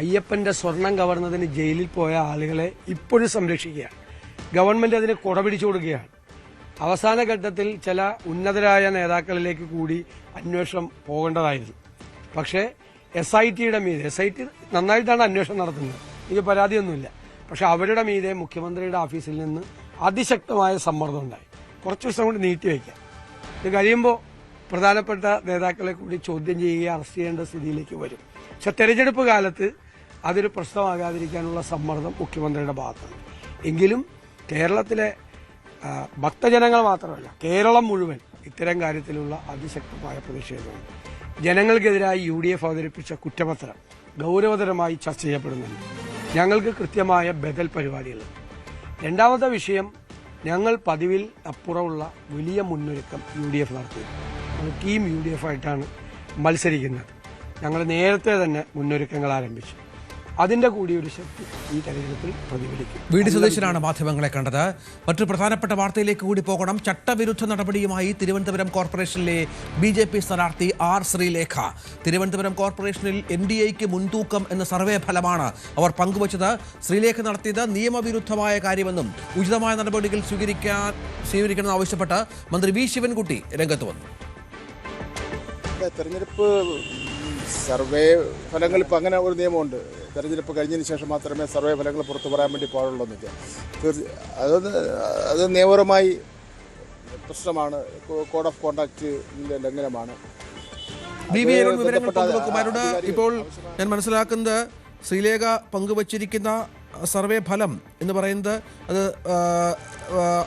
അയ്യപ്പന്റെ സ്വർണം കവർന്നതിന് ജയിലിൽ പോയ ആളുകളെ ഇപ്പോഴും സംരക്ഷിക്കുകയാണ്. ഗവൺമെന്റ് അതിന് കൊടപിടിച്ചു കൊടുക്കുകയാണ്. അവസാന ഘട്ടത്തിൽ ചില ഉന്നതരായ നേതാക്കളിലേക്ക് കൂടി അന്വേഷണം പോകേണ്ടതായിരുന്നു. പക്ഷേ SITയുടെ മീതെ SIT നന്നായിട്ടാണ് അന്വേഷണം നടത്തുന്നത്, ഇത് പരാതിയൊന്നുമില്ല. പക്ഷെ അവരുടെ മീതെ മുഖ്യമന്ത്രിയുടെ ഓഫീസിൽ നിന്ന് അതിശക്തമായ സമ്മർദ്ദം ഉണ്ടായി. കുറച്ച് ദിവസം കൊണ്ട് നീട്ടിവെക്കാം, ഇത് കഴിയുമ്പോൾ പ്രധാനപ്പെട്ട നേതാക്കളെ കൂടി ചോദ്യം ചെയ്യുകയും അറസ്റ്റ് ചെയ്യേണ്ട സ്ഥിതിയിലേക്ക് വരും. പക്ഷെ തെരഞ്ഞെടുപ്പ് കാലത്ത് അതൊരു പ്രശ്നമാകാതിരിക്കാനുള്ള സമ്മർദ്ദം മുഖ്യമന്ത്രിയുടെ ഭാഗത്താണ്. എങ്കിലും കേരളത്തിലെ ഭക്തജനങ്ങൾ മാത്രമല്ല, കേരളം മുഴുവൻ ഇത്തരം കാര്യത്തിലുള്ള അതിശക്തമായ പ്രതിഷേധമാണ്. ജനങ്ങൾക്കെതിരായി UDF അവതരിപ്പിച്ച കുറ്റപത്രം ഗൗരവതരമായി ചർച്ച ചെയ്യപ്പെടുന്നുണ്ട്. ഞങ്ങൾക്ക് കൃത്യമായ ബദൽ പരിപാടികളുണ്ട്. രണ്ടാമത്തെ വിഷയം, ഞങ്ങൾ പതിവിൽ അപ്പുറമുള്ള വലിയ മുന്നൊരുക്കം UDF നടത്തി. ടീം UDF ആയിട്ടാണ് മത്സരിക്കുന്നത്. ഞങ്ങൾ നേരത്തെ തന്നെ മുന്നൊരുക്കങ്ങൾ ആരംഭിച്ചു. അതിന്റെ കൂടി ഒരു ശക്തി ഈ തെരഞ്ഞെടുപ്പിൽ പ്രതിഫലിക്കും. VD സതീശനാണ് മാധ്യമങ്ങളെ കണ്ടത്. മറ്റു പ്രധാനപ്പെട്ട വാർത്തയിലേക്ക് കൂടി പോകണം. ചട്ടവിരുദ്ധ നടപടിയുമായി തിരുവനന്തപുരം കോർപ്പറേഷനിലെ BJP സ്ഥാനാർത്ഥി R ശ്രീലേഖ. തിരുവനന്തപുരം കോർപ്പറേഷനിൽ NDAയ്ക്ക് മുൻതൂക്കം എന്ന സർവേ ഫലമാണ് അവർ പങ്കുവച്ചത്. ശ്രീലേഖ നടത്തിയത് നിയമവിരുദ്ധമായ കാര്യമെന്നും ഉചിതമായ നടപടികൾ സ്വീകരിക്കണമെന്ന് ആവശ്യപ്പെട്ട് മന്ത്രി V ശിവൻകുട്ടി രംഗത്ത് വന്നു. തെരഞ്ഞെടുപ്പ് സർവേ ഫലങ്ങൾ ഇപ്പം അങ്ങനെ ഒരു നിയമമുണ്ട്. തെരഞ്ഞെടുപ്പ് കഴിഞ്ഞതിന് ശേഷം മാത്രമേ സർവേ ഫലങ്ങൾ പുറത്തു പറയാൻ വേണ്ടി പാടുള്ളൂന്നില്ല. അത് നിയമപരമായി പ്രശ്നമാണ്, കോഡ് ഓഫ് കോണ്ടാക്റ്റിന്റെ ലംഘനമാണ്. ഇപ്പോൾ ഞാൻ മനസ്സിലാക്കുന്നത് ശ്രീലേഖ പങ്കുവച്ചിരിക്കുന്ന സർവേ ഫലം എന്ന് പറയുന്നത് അത്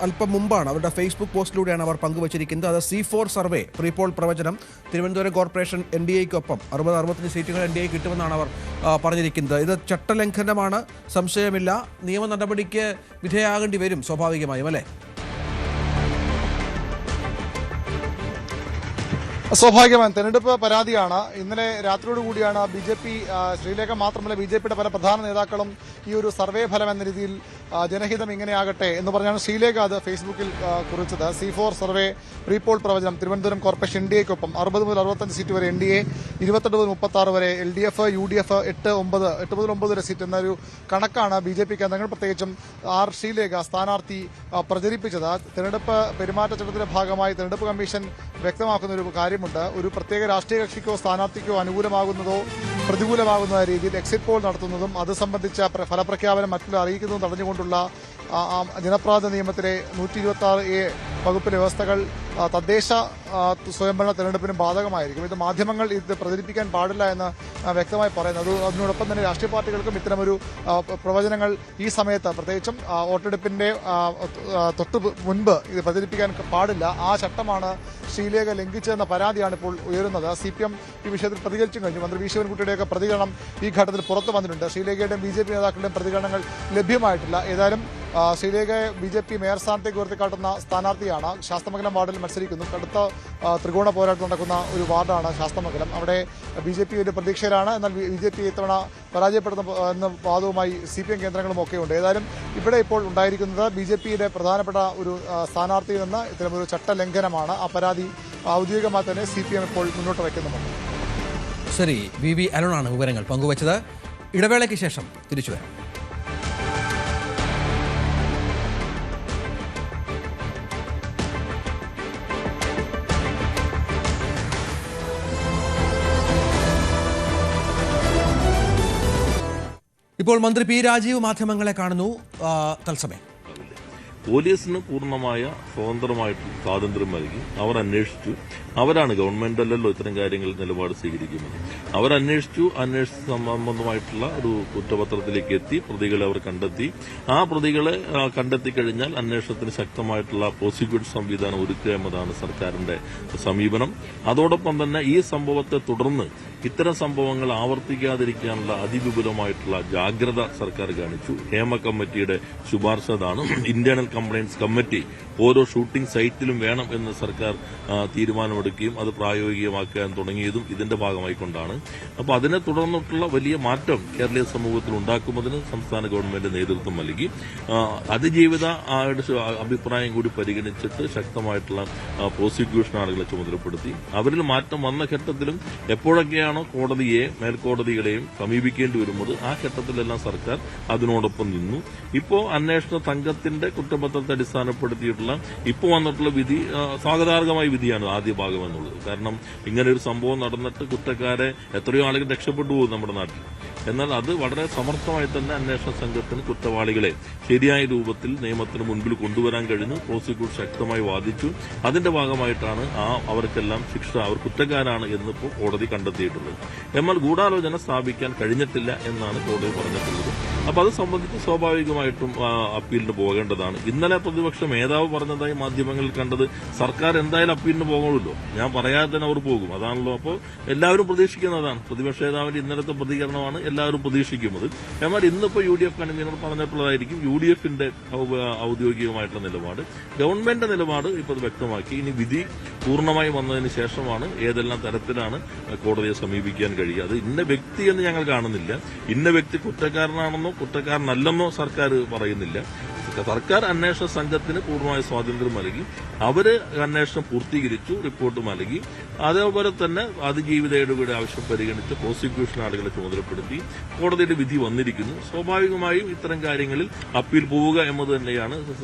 അല്പം മുമ്പാണ്, അവരുടെ ഫേസ്ബുക്ക് പോസ്റ്റിലൂടെയാണ് അവർ പങ്കുവച്ചിരിക്കുന്നത്. അത് C4 സർവേ പ്രീപോൾ പ്രവചനം. തിരുവനന്തപുരം കോർപ്പറേഷൻ NDAയ്ക്കൊപ്പം 60-65 സീറ്റുകൾ NDA കിട്ടുമെന്നാണ് അവർ പറഞ്ഞിരിക്കുന്നത്. ഇത് ചട്ടലംഘനമാണ്, സംശയമില്ല. നിയമ നടപടിക്ക് വിധേയമാകേണ്ടി വരും സ്വാഭാവികമായും, അല്ലേ? സ്വാഭാവികമായും തെരഞ്ഞെടുപ്പ് പരാതിയാണ്. ഇന്നലെ രാത്രിയോടുകൂടിയാണ് BJP, ശ്രീലേഖ മാത്രമല്ല BJPയുടെ പല പ്രധാന നേതാക്കളും ഈ ഒരു സർവേ ഫലം എന്ന രീതിയിൽ ജനഹിതം ഇങ്ങനെയാകട്ടെ എന്ന് പറഞ്ഞാണ് ശ്രീലേഖ അത് ഫേസ്ബുക്കിൽ കുറിച്ചത്. C4 സർവേ പ്രീപോൾ പ്രവചനം. തിരുവനന്തപുരം കോർപ്പറേഷൻ NDAയ്ക്കൊപ്പം 60 മുതൽ 65 സീറ്റ് വരെ NDA, 28 മുതൽ 36 വരെ LDF, UDF 8 മുതൽ 9 വരെ സീറ്റ് എന്നൊരു കണക്കാണ് BJP കേന്ദ്രങ്ങൾ, പ്രത്യേകിച്ചും R ശ്രീലേഖ സ്ഥാനാർത്ഥി പ്രചരിപ്പിച്ചത്. തെരഞ്ഞെടുപ്പ് പെരുമാറ്റച്ചട്ടത്തിന്റെ ഭാഗമായി തെരഞ്ഞെടുപ്പ് കമ്മീഷൻ വ്യക്തമാക്കുന്ന ഒരു കാര്യമുണ്ട്. ഒരു പ്രത്യേക രാഷ്ട്രീയ കക്ഷിക്കോ സ്ഥാനാർത്ഥിക്കോ അനുകൂലമാകുന്നതോ പ്രതികൂലമാകുന്ന രീതിയിൽ എക്സിറ്റ് പോൾ നടത്തുന്നതും അത് സംബന്ധിച്ച ഫലപ്രഖ്യാപനം മറ്റുള്ള അറിയിക്കുന്നതും തടഞ്ഞുകൊണ്ടുള്ള ജനപ്രാതിനിധ്യ നിയമത്തിലെ 126A വകുപ്പിലെ വ്യവസ്ഥകൾ തദ്ദേശ സ്വയംഭരണ തെരഞ്ഞെടുപ്പിനും ബാധകമായിരിക്കും. ഇത് മാധ്യമങ്ങൾ ഇത് പ്രചരിപ്പിക്കാൻ പാടില്ല എന്ന് വ്യക്തമായി പറയുന്നത്. അതിനോടൊപ്പം തന്നെ രാഷ്ട്രീയ പാർട്ടികൾക്കും ഇത്തരമൊരു പ്രവചനങ്ങൾ ഈ സമയത്ത്, പ്രത്യേകിച്ചും വോട്ടെടുപ്പിന്റെ തൊട്ട് മുൻപ് ഇത് പ്രചരിപ്പിക്കാൻ പാടില്ല. ആ ചട്ടമാണ് ശ്രീലേഖ ലംഘിച്ചതെന്ന പരാതിയാണ് ഇപ്പോൾ ഉയരുന്നത്. CPM ഈ വിഷയത്തിൽ പ്രതികരിച്ചു കഴിഞ്ഞു. മന്ത്രി V ശിവൻകുട്ടിയുടെയൊക്കെ പ്രതികരണം ഈ ഘട്ടത്തിൽ പുറത്തു വന്നിട്ടുണ്ട്. ശ്രീലേഖയുടെയും BJP നേതാക്കളുടെയും പ്രതികരണങ്ങൾ ലഭ്യമായിട്ടില്ല. ഏതായാലും ശ്രീലേഖയെ BJP മേയർ സ്ഥാനത്തേക്ക് ഉയർത്തിക്കാട്ടുന്ന സ്ഥാനാർത്ഥിയാണ്. ശാസ്തമംഗലം വാർഡിൽ മത്സരിക്കുന്നു. കടുത്ത ത്രികോണ പോരാട്ടം നടക്കുന്ന ഒരു വാർഡാണ് ശാസ്തമംഗലം. അവിടെ BJP വലിയ പ്രതീക്ഷയിലാണ്. എന്നാൽ BJP ഇത്തവണ പരാജയപ്പെടുന്ന എന്ന വാദവുമായി CPM കേന്ദ്രങ്ങളും ഒക്കെ ഉണ്ട്. ഏതായാലും ഇവിടെ ഇപ്പോൾ ഉണ്ടായിരിക്കുന്നത് BJPയുടെ പ്രധാനപ്പെട്ട ഒരു സ്ഥാനാർത്ഥിയിൽ നിന്ന് ഇത്തരമൊരു ചട്ടലംഘനമാണ്. ആ പരാതി ഔദ്യോഗികമായി തന്നെ CPM ഇപ്പോൾ മുന്നോട്ട് വയ്ക്കുന്നുണ്ട്. ശരി, VV അരുണാണ് വിവരങ്ങൾ പങ്കുവച്ചത്. ഇടവേളയ്ക്ക് ശേഷം തിരിച്ചു വരാം. ഇപ്പോൾ മന്ത്രി P രാജീവ് മാധ്യമങ്ങളെ കാണുന്നു. തത്സമയം പോലീസിന് പൂർണ്ണമായ സ്വതന്ത്രമായിട്ടുള്ള സ്വാതന്ത്ര്യം നൽകി അവർ അന്വേഷിച്ചു. അവരാണ്, ഗവൺമെന്റ് അല്ലല്ലോ ഇത്തരം കാര്യങ്ങളിൽ നിലപാട് സ്വീകരിക്കുന്നത്. അവരന്വേഷിച്ചു. അന്വേഷിച്ച സംബന്ധമായിട്ടുള്ള ഒരു കുറ്റപത്രത്തിലേക്ക് എത്തി. പ്രതികളെ അവർ കണ്ടെത്തി. ആ പ്രതികളെ കണ്ടെത്തിക്കഴിഞ്ഞാൽ അന്വേഷണത്തിന് ശക്തമായിട്ടുള്ള പ്രോസിക്യൂഷൻ സംവിധാനം ഒരുക്കുക എന്നതാണ് സർക്കാരിന്റെ സമീപനം. അതോടൊപ്പം തന്നെ ഈ സംഭവത്തെ തുടർന്ന് ഇത്തരം സംഭവങ്ങൾ ആവർത്തിക്കാതിരിക്കാനുള്ള അതിവിപുലമായിട്ടുള്ള ജാഗ്രത സർക്കാർ കാണിച്ചു. ഹേമ കമ്മിറ്റിയുടെ ശുപാർശ അതാണ്. ഇന്റേണൽ കംപ്ലയിന്റ്സ് കമ്മിറ്റി ഓരോ ഷൂട്ടിംഗ് സൈറ്റിലും വേണം എന്ന് സർക്കാർ തീരുമാനമെടുക്കുകയും അത് പ്രായോഗികമാക്കാൻ തുടങ്ങിയതും ഇതിന്റെ ഭാഗമായിക്കൊണ്ടാണ്. അപ്പോൾ അതിനെ തുടർന്നിട്ടുള്ള വലിയ മാറ്റം കേരളീയ സമൂഹത്തിൽ ഉണ്ടാക്കുന്നതിന് സംസ്ഥാന ഗവൺമെന്റ് നേതൃത്വം നൽകി. അതിജീവിത അഭിപ്രായം കൂടി പരിഗണിച്ചിട്ട് ശക്തമായിട്ടുള്ള പ്രോസിക്യൂഷൻ ആളുകളെ ചുമതലപ്പെടുത്തി. അവരിൽ മാറ്റം വന്ന ഘട്ടത്തിലും എപ്പോഴൊക്കെയാണോ കോടതിയെ മേൽക്കോടതികളെയും സമീപിക്കേണ്ടി വരുന്നത് ആ ഘട്ടത്തിലെല്ലാം സർക്കാർ അതിനോടൊപ്പം നിന്നു. ഇപ്പോൾ അന്വേഷണ സംഘത്തിന്റെ കുറ്റപത്രം കുറ്റപത്രത്തെ അടിസ്ഥാനപ്പെടുത്തിയിട്ടുള്ള ഇപ്പോൾ വന്നിട്ടുള്ള വിധി സ്വാഗതാർഹമായ വിധിയാണ് ആദ്യ ഭാഗം എന്നുള്ളത്. കാരണം ഇങ്ങനെ ഒരു സംഭവം നടന്നിട്ട് കുറ്റക്കാരെ എത്രയോ ആളുകൾ രക്ഷപ്പെട്ടു പോകും നമ്മുടെ നാട്ടിൽ. എന്നാൽ അത് വളരെ സമർത്ഥമായി തന്നെ അന്വേഷണ സംഘത്തിന് കുറ്റവാളികളെ ശരിയായ രൂപത്തിൽ നിയമത്തിന് മുൻപിൽ കൊണ്ടുവരാൻ കഴിഞ്ഞു. പ്രോസിക്യൂഷൻ ശക്തമായി വാദിച്ചു. അതിന്റെ ഭാഗമായിട്ടാണ് അവർക്കെല്ലാം ശിക്ഷ, അവർ കുറ്റക്കാരാണ് എന്നിപ്പോൾ കോടതി കണ്ടെത്തിയിട്ടുള്ളത്. എന്നാൽ ഗൂഢാലോചന സ്ഥാപിക്കാൻ കഴിഞ്ഞിട്ടില്ല എന്നാണ് കോടതി പറഞ്ഞിട്ടുള്ളത്. അപ്പൊ അത് സംബന്ധിച്ച് സ്വാഭാവികമായിട്ടും അപ്പീലിന് പോകേണ്ടതാണ്. ഇന്നലെ പ്രതിപക്ഷ മേധാവ് പറഞ്ഞതായി മാധ്യമങ്ങളിൽ കണ്ടത് സർക്കാർ എന്തായാലും അപ്പീലിന് പോകണമല്ലോ, ഞാൻ പറയാതെ തന്നെ അവർ പോകും, അതാണല്ലോ. അപ്പോൾ എല്ലാവരും പ്രതീക്ഷിക്കുന്നതാണ്. പ്രതിപക്ഷ നേതാവിന്റെ ഇന്നലത്തെ പ്രതികരണമാണ് എല്ലാവരും പ്രതീക്ഷിക്കുന്നത്. എന്നാൽ ഇന്നിപ്പോ UDF കൺവീനർ പറഞ്ഞിട്ടുള്ളതായിരിക്കും UDFന്റെ ഔദ്യോഗികമായിട്ടുള്ള നിലപാട്. ഗവൺമെന്റ് നിലപാട് ഇപ്പോൾ വ്യക്തമാക്കി. ഇനി വിധി പൂർണ്ണമായി വന്നതിന് ശേഷമാണ് ഏതെല്ലാം തരത്തിലാണ് കോടതിയെ സമീപിക്കാൻ കഴിയുക. അത് ഇന്ന വ്യക്തി എന്ന് ഞങ്ങൾ കാണുന്നില്ല. ഇന്ന വ്യക്തി കുറ്റക്കാരനാണെന്നോ കുറ്റക്കാരനല്ലെന്നോ സർക്കാർ പറയുന്നില്ല. സർക്കാർ അന്വേഷണ സംഘത്തിന് പൂർണ്ണമായ സ്വാതന്ത്ര്യം നൽകി. അവര് അന്വേഷണം പൂർത്തീകരിച്ചു, റിപ്പോർട്ട് നൽകി. അതേപോലെ തന്നെ അതിജീവിത ഇടപെടൽ ആവശ്യം പരിഗണിച്ച് പ്രോസിക്യൂഷൻ ആളുകളെ ചുമതലപ്പെടുത്തി കോടതിയുടെ വിധി വന്നിരിക്കുന്നു. സ്വാഭാവികമായും ഇത്തരം കാര്യങ്ങളിൽ അപ്പീൽ പോവുക എന്നത് തന്നെയാണ്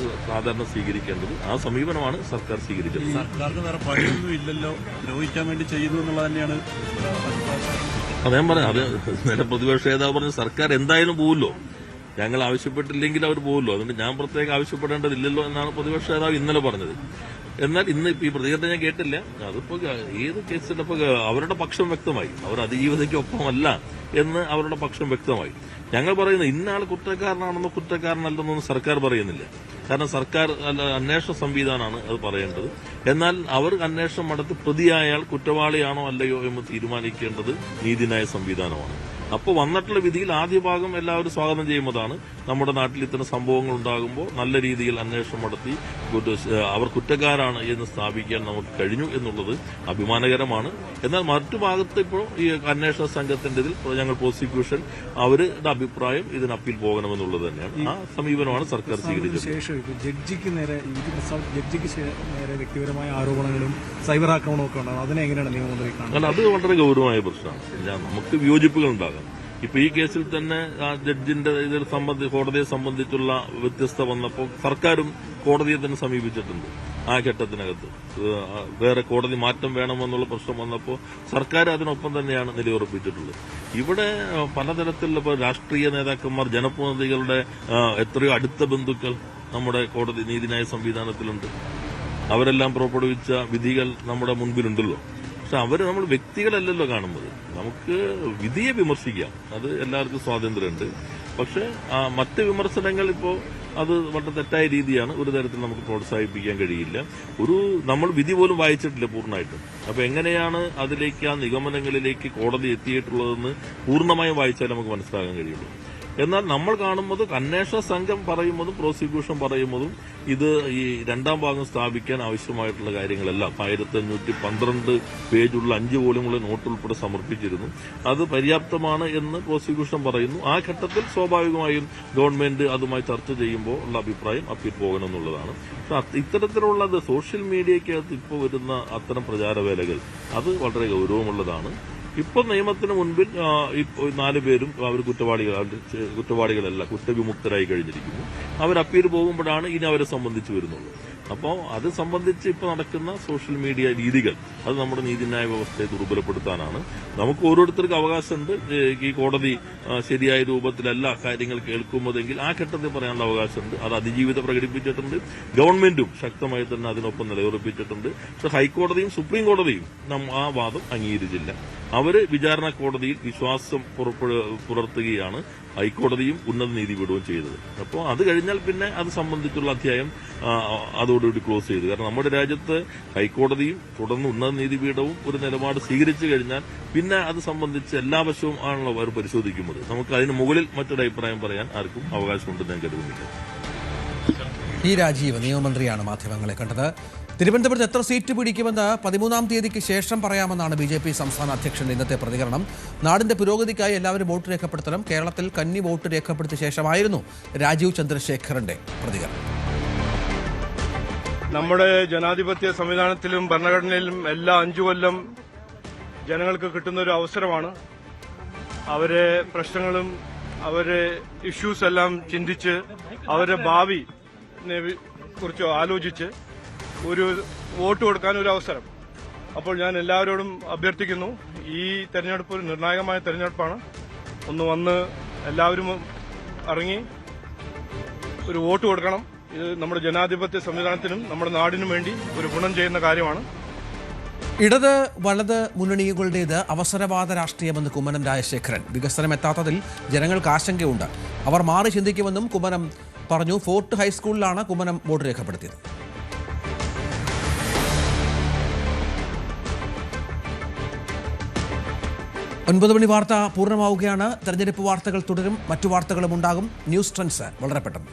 സാധാരണ സ്വീകരിക്കേണ്ടത്. ആ സമീപനമാണ് സർക്കാർ സ്വീകരിച്ചത്. സർക്കാരിന് വേറെ പണിയൊന്നും ഇല്ലല്ലോ, ദ്രോഹിക്കാൻ വേണ്ടി ചെയ്യുന്നു എന്നുള്ളത് തന്നെയാണ്. അദ്ദേഹം പറഞ്ഞു, അത് ഇന്നലെ പ്രതിപക്ഷ നേതാവ് പറഞ്ഞു സർക്കാർ എന്തായാലും പോവുമല്ലോ, ഞങ്ങൾ ആവശ്യപ്പെട്ടില്ലെങ്കിൽ അവർ പോകുമല്ലോ, അതുകൊണ്ട് ഞാൻ പ്രത്യേകം ആവശ്യപ്പെടേണ്ടതില്ലല്ലോ എന്നാണ് പ്രതിപക്ഷ നേതാവ് ഇന്നലെ പറഞ്ഞത്. എന്നാൽ ഇന്ന് ഈ പ്രതികരണം ഞാൻ കേട്ടില്ല. അതിപ്പോ ഏത് കേസിലപ്പോ അവരുടെ പക്ഷം വ്യക്തമായി, അവർ അതിജീവിതയ്ക്കൊപ്പമല്ല എന്ന് അവരുടെ പക്ഷം വ്യക്തമായി. ഞങ്ങൾ പറയുന്നത് ഇന്നയാൾ കുറ്റക്കാരനാണെന്നോ കുറ്റക്കാരനല്ലെന്നൊന്നും സർക്കാർ പറയുന്നില്ല. കാരണം സർക്കാർ അന്വേഷണ സംവിധാനമാണ് അത് പറയേണ്ടത്. എന്നാൽ അവർ അന്വേഷണം നടത്തി പ്രതിയായാൽ കുറ്റവാളിയാണോ അല്ലയോ എന്ന് തീരുമാനിക്കേണ്ടത് നീതിന്യായ സംവിധാനമാണ്. അപ്പോൾ വന്നിട്ടുള്ള വിധിയിൽ ആദ്യ ഭാഗം എല്ലാവരും സ്വാഗതം ചെയ്യുന്നതാണ്. നമ്മുടെ നാട്ടിൽ ഇത്തരം സംഭവങ്ങൾ ഉണ്ടാകുമ്പോൾ നല്ല രീതിയിൽ അന്വേഷണം നടത്തി അവർ കുറ്റക്കാരാണ് എന്ന് സ്ഥാപിക്കാൻ നമുക്ക് കഴിഞ്ഞു എന്നുള്ളത് അഭിമാനകരമാണ്. എന്നാൽ മറ്റു ഭാഗത്ത് ഇപ്പോൾ ഈ അന്വേഷണ സംഘത്തിന്റേതിൽ ഞങ്ങൾ പ്രോസിക്യൂഷൻ അവരുടെ അഭിപ്രായം ഇതിന് അപ്പീൽ പോകണമെന്നുള്ളത് തന്നെയാണ്. ആ സമീപനമാണ് സർക്കാർ സ്വീകരിച്ചത്. ജഡ്ജിക്ക് നേരെ വ്യക്തിപരമായ ആരോപണങ്ങളും സൈബർ ആക്രമണവും ഒക്കെ ഉണ്ടാകും. അതിനെ എങ്ങനെയാണ് നിയമമന്ത്രി കാണുന്നത്? അത് വളരെ ഗൗരവമായ പ്രശ്നമാണ്. നമുക്ക് വിയോജിപ്പുകൾ ഉണ്ടാകാം. ഇപ്പൊ ഈ കേസിൽ തന്നെ ജഡ്ജിന്റെ കോടതിയെ സംബന്ധിച്ചുള്ള വ്യത്യസ്തത വന്നപ്പോൾ സർക്കാരും കോടതിയെ തന്നെ സമീപിച്ചിട്ടുണ്ട്. ആ ഘട്ടത്തിനകത്ത് വേറെ കോടതി മാറ്റം വേണമെന്നുള്ള പ്രശ്നം വന്നപ്പോൾ സർക്കാർ അതിനൊപ്പം തന്നെയാണ് നിലയുറപ്പിച്ചിട്ടുള്ളത്. ഇവിടെ പലതരത്തിലുള്ള രാഷ്ട്രീയ നേതാക്കന്മാർ, ജനപ്രതിനിധികളുടെ എത്രയോ അടുത്ത ബന്ധുക്കൾ നമ്മുടെ കോടതി നീതിന്യായ സംവിധാനത്തിലുണ്ട്. അവരെല്ലാം പുറപ്പെടുവിച്ച വിധികൾ നമ്മുടെ മുൻപിലുണ്ടല്ലോ. പക്ഷെ അവര് നമ്മൾ വ്യക്തികളല്ലല്ലോ കാണുന്നത്. നമുക്ക് വിധിയെ വിമർശിക്കാം, അത് എല്ലാവർക്കും സ്വാതന്ത്ര്യമുണ്ട്. പക്ഷെ മറ്റ് വിമർശനങ്ങൾ ഇപ്പോൾ അത് വളരെ തെറ്റായ രീതിയാണ്. ഒരു തരത്തിൽ നമുക്ക് പ്രോത്സാഹിപ്പിക്കാൻ കഴിയില്ല. നമ്മൾ വിധി പോലും വായിച്ചിട്ടില്ല പൂർണ്ണമായിട്ടും. അപ്പൊ എങ്ങനെയാണ് അതിലേക്ക് ആ നിഗമനങ്ങളിലേക്ക് കോടതി എത്തിയിട്ടുള്ളതെന്ന് പൂർണ്ണമായും വായിച്ചാൽ നമുക്ക് മനസ്സിലാക്കാൻ കഴിയുള്ളൂ. എന്നാൽ നമ്മൾ കാണുന്നത് അന്വേഷണ സംഘം പറയുന്നതും പ്രോസിക്യൂഷൻ പറയുന്നതും ഇത് ഈ രണ്ടാം ഭാഗം സ്ഥാപിക്കാൻ ആവശ്യമായിട്ടുള്ള കാര്യങ്ങളല്ല. 1512 പേജുള്ള 5 വോള്യമുള്ള നോട്ട് ഉൾപ്പെടെ സമർപ്പിച്ചിരുന്നു. അത് പര്യാപ്തമാണ് എന്ന് പ്രോസിക്യൂഷൻ പറയുന്നു. ആ ഘട്ടത്തിൽ സ്വാഭാവികമായും ഗവൺമെന്റ് അതുമായി ചർച്ച ചെയ്യുമ്പോൾ ഉള്ള അഭിപ്രായം അപ്പീൽ പോകണമെന്നുള്ളതാണ്. ഇത്തരത്തിലുള്ളത് സോഷ്യൽ മീഡിയയ്ക്കകത്ത് ഇപ്പോൾ വരുന്ന അത്തരം പ്രചാരവേലകൾ അത് വളരെ ഗൌരവമുള്ളതാണ്. ഇപ്പോൾ നിയമത്തിന് മുൻപിൽ 4 പേരും അവർ കുറ്റവാളികളല്ല, കുറ്റവിമുക്തരായി കഴിഞ്ഞിരിക്കുന്നു. അവർ അപ്പീൽ പോകുമ്പോഴാണ് ഇനി അവരെ സംബന്ധിച്ച് വരുന്നുള്ളൂ. അപ്പോൾ അത് സംബന്ധിച്ച് ഇപ്പോൾ നടക്കുന്ന സോഷ്യൽ മീഡിയ രീതികൾ അത് നമ്മുടെ നീതിന്യായ വ്യവസ്ഥയെ ദുർബലപ്പെടുത്താനാണ്. നമുക്ക് ഓരോരുത്തർക്ക് അവകാശമുണ്ട്. ഈ കോടതി ശരിയായ രൂപത്തിലല്ല കാര്യങ്ങൾ കേൾക്കുന്നതെങ്കിൽ ആ ഘട്ടത്തിൽ പറയാനുള്ള അവകാശമുണ്ട്. അത് അതിജീവിതം പ്രകടിപ്പിച്ചിട്ടുണ്ട്. ഗവൺമെന്റും ശക്തമായി തന്നെ അതിനൊപ്പം നിലയുറപ്പിച്ചിട്ടുണ്ട്. പക്ഷെ ഹൈക്കോടതിയും സുപ്രീം കോടതിയും ആ വാദം അംഗീകരിച്ചില്ല. അവര് വിചാരണ കോടതിയിൽ വിശ്വാസം പുലർത്തുകയാണ് ഹൈക്കോടതിയും ഉന്നത നീതിപീഠവും ചെയ്തത്. അപ്പോൾ അത് കഴിഞ്ഞാൽ പിന്നെ അത് സംബന്ധിച്ചുള്ള അധ്യായം അതോടുകൂടി ക്ലോസ് ചെയ്തു. കാരണം നമ്മുടെ രാജ്യത്ത് ഹൈക്കോടതിയും തുടർന്ന് ഉന്നത നീതിപീഠവും ഒരു നിലപാട് സ്വീകരിച്ചു കഴിഞ്ഞാൽ പിന്നെ അത് സംബന്ധിച്ച് എല്ലാ വശവും ആണല്ലോ അവർ പരിശോധിക്കുന്നത്. നമുക്ക് അതിന് മുകളിൽ മറ്റൊരു അഭിപ്രായം പറയാൻ ആർക്കും അവകാശമുണ്ടെന്ന് ഞാൻ കരുതുന്നില്ല. ഈ രാജീവ് നിയമമന്ത്രിയാണ് മാധ്യമങ്ങളെ കണ്ടത്. തിരുവനന്തപുരത്ത് എത്ര സീറ്റ് പിടിക്കുമെന്ന് 13-ാം തീയതിക്ക് ശേഷം പറയാമെന്നാണ് BJP സംസ്ഥാന അധ്യക്ഷന്റെ ഇന്നത്തെ പ്രതികരണം. നാടിന്റെ പുരോഗതിക്കായി എല്ലാവരും വോട്ട് രേഖപ്പെടുത്തണം. കേരളത്തിൽ കന്നി വോട്ട് രേഖപ്പെടുത്തിയ ശേഷമായിരുന്നു രാജീവ് ചന്ദ്രശേഖറിന്റെ പ്രതികരണം. നമ്മുടെ ജനാധിപത്യ സംവിധാനത്തിലും ഭരണഘടനയിലും എല്ലാ 5 കൊല്ലം ജനങ്ങൾക്ക് കിട്ടുന്ന ഒരു അവസരമാണ്. അവരെ പ്രശ്നങ്ങളും അവരെ ഇഷ്യൂസ് എല്ലാം ചിന്തിച്ച് അവരുടെ ഭാവി കുറിച്ചോ ആലോചിച്ച് ഒരു വോട്ട് കൊടുക്കാൻ ഒരു അവസരം. അപ്പോൾ ഞാൻ എല്ലാവരോടും അഭ്യർത്ഥിക്കുന്നു, ഈ തെരഞ്ഞെടുപ്പ് ഒരു നിർണായകമായ തെരഞ്ഞെടുപ്പാണ്. ഒന്ന് വന്ന് എല്ലാവരും ഇറങ്ങി ഒരു വോട്ട് കൊടുക്കണം. ഇത് നമ്മുടെ ജനാധിപത്യ സംവിധാനത്തിനും നമ്മുടെ നാടിനും വേണ്ടി ഒരു ഗുണം ചെയ്യുന്ന കാര്യമാണ്. ഇടത് വലത് മുന്നണികളുടേത് അവസരവാദ രാഷ്ട്രീയമെന്ന് കുമ്മനം രാജശേഖരൻ. വികസനം എത്താത്തതിൽ ജനങ്ങൾക്ക് ആശങ്കയുണ്ട്. അവർ മാറി ചിന്തിക്കുമെന്നും കുമ്മനം പറഞ്ഞു. ഫോർട്ട് ഹൈസ്കൂളിലാണ് കുമ്മനം വോട്ട് രേഖപ്പെടുത്തിയത്. 9 മണി വാർത്ത പൂർണ്ണമാവുകയാണ്. തെരഞ്ഞെടുപ്പ് വാർത്തകൾ തുടരും. മറ്റു വാർത്തകളും ഉണ്ടാകും. ന്യൂസ് ട്രെൻഡ്സ് വളരെ പെട്ടെന്ന്.